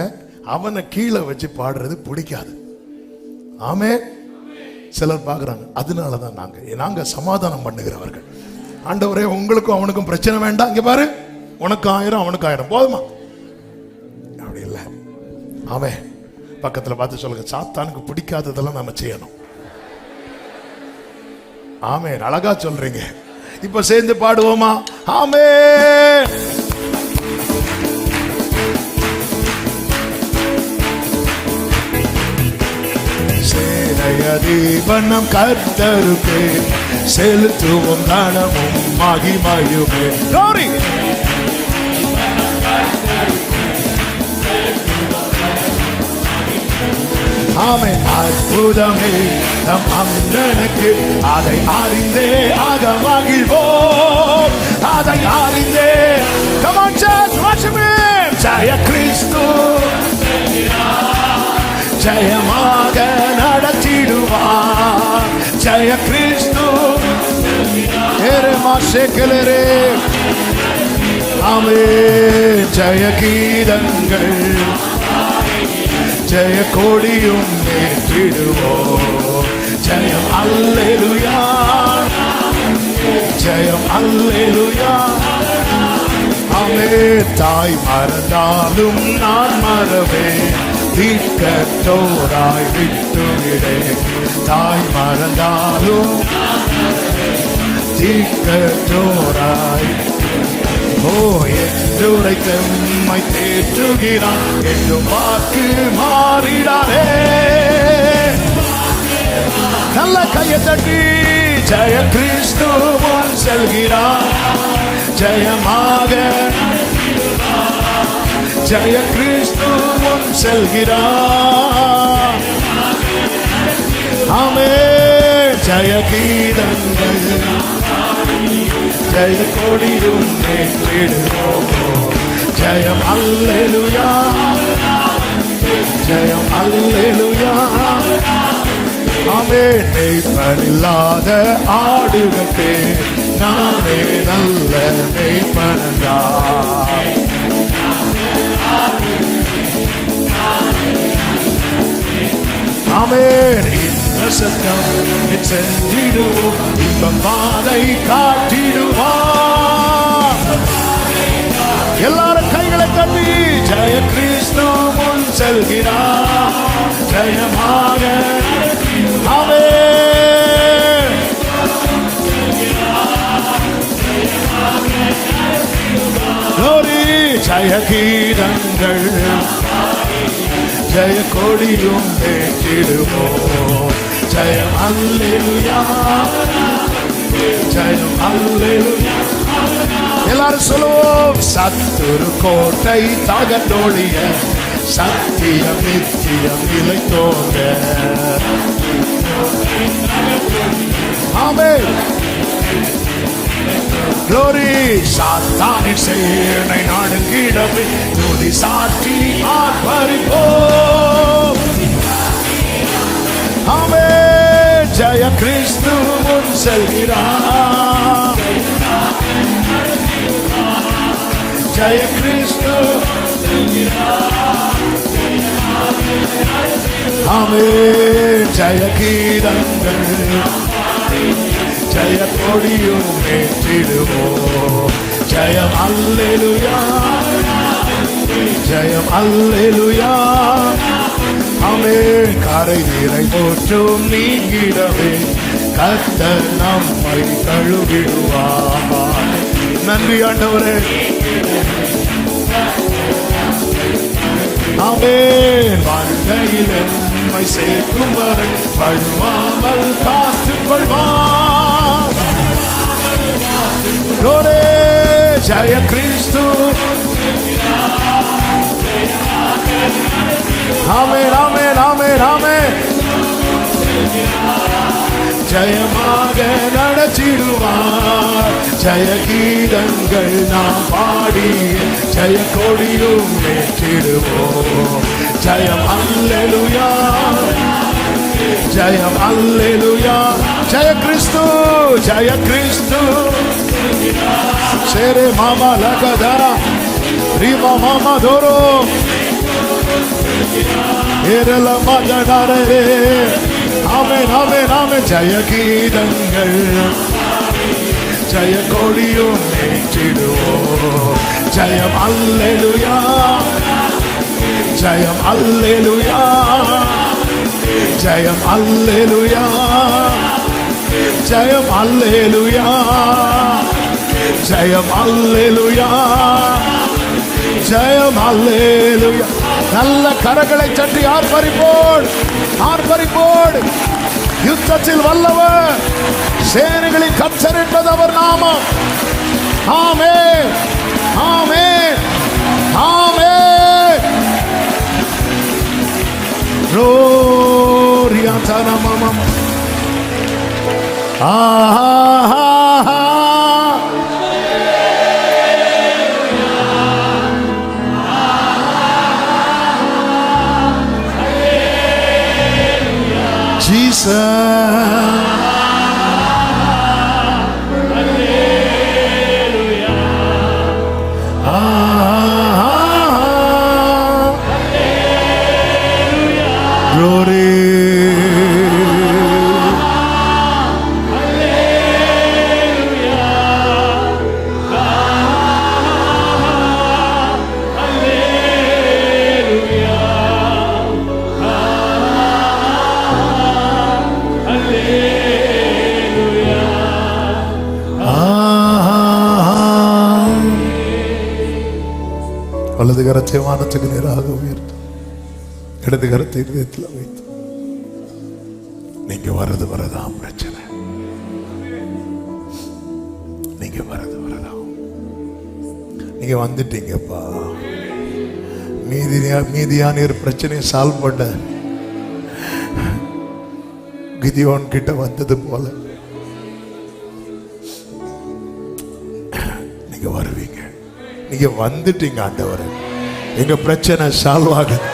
அவனை கீழே வச்சு பாடுறது பிடிக்காது. ஆமே. சிலர் பாக்குறாங்க. அதனாலதான் நாங்க சமாதானம் பண்ணுகிறவர்கள். ஆண்டவரே, உங்களுக்கும் அவனுக்கும் பிரச்சனை வேண்டாம். இங்க பாரு, உனக்கு 1000 அவனுக்கு 1000 போதுமா? அப்படி இல்லை. ஆமே. பக்கத்துல பார்த்து சொல்லுங்க, சாத்தானுக்கு பிடிக்காததெல்லாம் நம்ம செய்யணும். ஆமே. அழகா சொல்றீங்க. இப்ப சேர்ந்து பாடுவோமா? ஆமே. சேனையதீபனம் கர்த்தருக்கு செலுத்துவோம் கனமும் மகிமையுமே. ஆமென். அற்புதமே நம் அண்ணனுக்கு, அதை அறிந்தே ஆக மகிழ்வோம், அதை அறிந்தே. Come on church, worship him. ஜெய கிறிஸ்து ஜெயமாக நடத்திடுவார். ஜெய கிறிஸ்து மாசேக்கலரே. ஆமென். ஜெய கீதங்கள் ஜெய கொடியும் ஏற்றிடுவோம். ஜெயம் அல்லேலூயா, ஜெயம் அல்லேலூயா. ஆமென். தாய் மறந்தாலும் நான் மறவேன், தீர்க்கத்தோராய் விட்டுவிடேன். தாய் மறந்தாலும் தீர்க்கத்தோராய். ஓ என்றுரை தெம்மை தேற்றுகிறான், என்றும் வாக்கு மாறிடாரே. நல்ல கையை தட்டி ஜெய கிறிஸ்து முன் செல்கிறார். ஜெயமாக ஜெய கிறிஸ்து முன் செல்கிறார். ஆமென். ஜெய கீதங்கள் ஜெய கொடியும் ஏற்றிடுவோம். ஜெயம் அல்லேலூயா, ஜெயம் அல்லேலூயா. ஆமென். மேய்ப்பனில்லாத ஆடுகளுக்கு நானே நல்ல மேய்ப்பனன்றார். ஆமென். இந்த சத்தம் சென்றிடுவோம், இன்பம் பாதை காட்டிடுவார். எல்லாரும் கைகளை தட்டி ஜெய கிறிஸ்து முன் செல்கிறார். ஜெயமாக. ஆமென். glory. ஜெய கீதங்கள் ஜெய கொடியும் ஏற்றிடுவோம். ஜெயம் அல்லேலூயா, ஜெயம் அல்லேலூயா. எல்லாரும் சொல்லுவோம். சத்துரு கோட்டை தகர்த்தோடிய, சத்தியம் நித்தியம் நிலைத்தோங்க. ஆமென். glory. சாத்தானின் சேனை நடுங்கிடவே துதி சாற்றி ஆர்ப்பரிப்போம். ஆமென். ஜெய கிறிஸ்து முன் செல்கிறார். ஜெய கிறிஸ்து. ஆமென். ஜெய கீதங்கள் ஜெய கொடியும் ஏற்றிடுவோம். ஜெயம் அல்லேலூயா, ஜெயம் அல்லேலூயா. ஆமென். கரை நீரை போற்றும் நீங்கிடவே கர்த்தர் நம்மை கழுவிடுவார். நன்றி ஆண்டவரே. ஆமென். வாழ்க்கையில் நம்மை சேர்க்கும் வரை வழுவாமல் காத்துக் கொள்வார். glory. ஜெய கிறிஸ்து. ஆமென், ஆமென், ஆமென், ஆமென். ஜெயமாக நடத்திடுவார். ஜெய கீதங்கள் நாம் பாடி ஜெய கொடியும் ஏற்றிடுவோம். ஜெயம் அல்லேலூயா, ஜெயம் அல்லேலூயா. ஜெய கிறிஸ்து, ஜெய கிறிஸ்து. சேரே மாமா லகதா ரீமா மாமா தோரோ ஏரல மதனரே. ஆமென், ஆமென், ஆமென். ஜெய கீதங்கள் ஜெய கொடியும் ஏற்றிடுவோம். ஜெயம் அல்லேலூயா, ஜெயம் அல்லேலூயா, ஜெயம் அல்லேலூயா, ஜெயம் அல்லேலூயா, ஜெயம் அல்லேலூயா, ஜெயம் அல்லேலூயா. நல்ல கரங்களை தட்டி ஆர்ப்பரிப்போடு, ஆர்ப்பரிப்போடு. யுத்தத்தில் வல்லவர், சேனைகளின் கர்த்தர் என்பது அவர் நாமம். ஆமென், ஆமென், ஆமென். வலது கரத்தை வானத்துக்கு நேராக உயர்த்து, இடது கரத்தை இதயத்தில் வைத்து, நீங்க வரதான் பிரச்சனை, நீங்க வரதான். நீங்க வந்துட்டீங்கப்பா. மீதியானீர் பிரச்சனையை சால்வ் பண்ண கிதியோன் கிட்ட வந்தது போல நீங்க வருவீங்க. நீங்க வந்துட்டீங்க ஆண்டவரே. எங்க பிரச்சனை சால்வ் ஆகுது.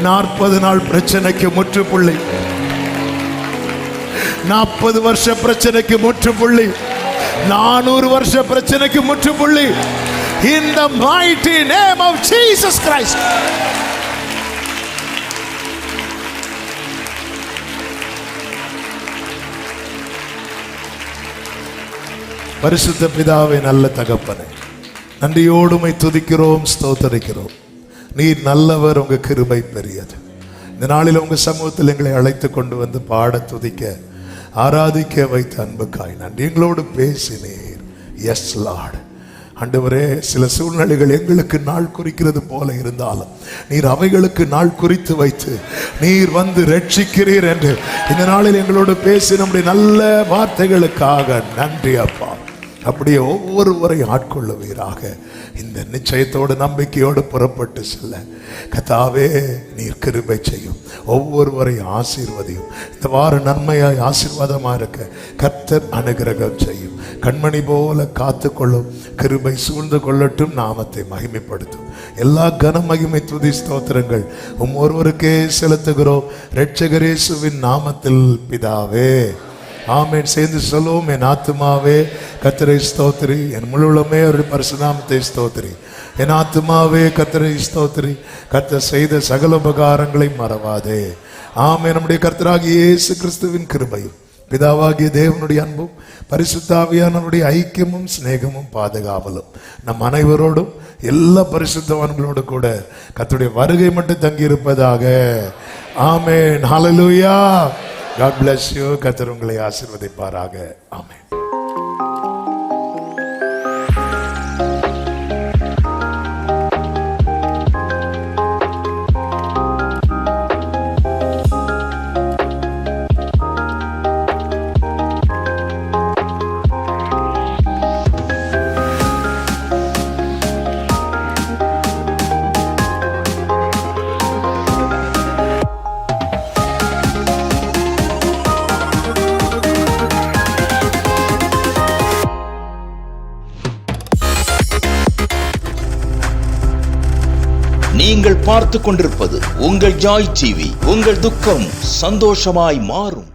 40 நாள் பிரச்சனைக்கு முற்றுப்புள்ளி, 40 வருஷ பிரச்சனைக்கு முற்றுப்புள்ளி, 400 வருஷ பிரச்சனைக்கு முற்றுப்புள்ளி. In the mighty name of Jesus Christ. பரிசுத்த பிதாவே, நல்ல தகப்பனே, நன்றியோடுமை துதிக்கிறோம், ஸ்தோத்தரிக்கிறோம். நீர் நல்லவர், உங்க கிருபை பெரியது. இந்த நாளில் உங்க சமூகத்தில் எங்களை அழைத்து கொண்டு வந்து பாட, துதிக்க, ஆராதிக்க வைத்த அன்புக்காய் நன்றி. எங்களோடு பேசினீர். S Lord. ஆண்டவரே, சில சூழ்நிலைகள் எங்களுக்கு நாள் குறிக்கிறது போல இருந்தாலும் நீர் அவைகளுக்கு நாள் குறித்து வைத்து நீர் வந்து ரட்சிக்கிறீர் என்று இந்த நாளில் எங்களோடு பேசி நம்முடைய நல்ல வார்த்தைகளுக்காக நன்றி அப்பா. அப்படியே ஒவ்வொருவரையும் ஆட்கொள்ளுவீராக. இந்த நிச்சயத்தோடு நம்பிக்கையோடு புறப்பட்டு செல்ல கர்த்தாவே நீர் கிருபை செய்யும். ஒவ்வொருவரையும் ஆசீர்வதியும். இந்த வார நன்மையாய் ஆசீர்வாதமாக இருக்க கர்த்தர் அனுகிரகம் செய்யும். கண்மணி போல காத்து கொள்ளும். கிருபை சூழ்ந்து கொள்ளட்டும். நாமத்தை மகிமைப்படுத்தும். எல்லா கன மகிமை துதி ஸ்தோத்திரங்கள் ஒருவருக்கே செலுத்துகிறோம். இரட்சகர் இயேசுவின் நாமத்தில் பிதாவே, ஆமென். சேர்ந்து சொல்லுவோம். என் ஆத்துமாவே கர்த்தரை ஸ்தோத்திரி, என் முழுவதுமே ஒரு பரிசுநாமத்தை ஸ்தோத்திரி. என் ஆத்துமாவே கர்த்தரை ஸ்தோத்திரி, கர்த்தர் செய்த சகல உபகாரங்களை மறவாதே. ஆமென். நம்முடைய கர்த்தராகிய இயேசு கிறிஸ்துவின் கிருபையும் பிதாவாகிய தேவனுடைய அன்பும் பரிசுத்த ஆவியானவருடைய ஐக்கியமும் சிநேகமும் பாதுகாவலும் நம் அனைவரோடும் எல்லா பரிசுத்தவான்களோடு கூட கர்த்தருடைய வருகை மட்டும் தங்கியிருப்பதாக. ஆமென். ஹல்லேலூயா. God bless you. கர்த்தர் உங்களை ஆசீர்வதிப்பாராக. ஆமென். நீங்கள் பார்த்து கொண்டிருப்பது உங்கள் ஜாய் டிவி. உங்கள் துக்கம் சந்தோஷமாய் மாறும்.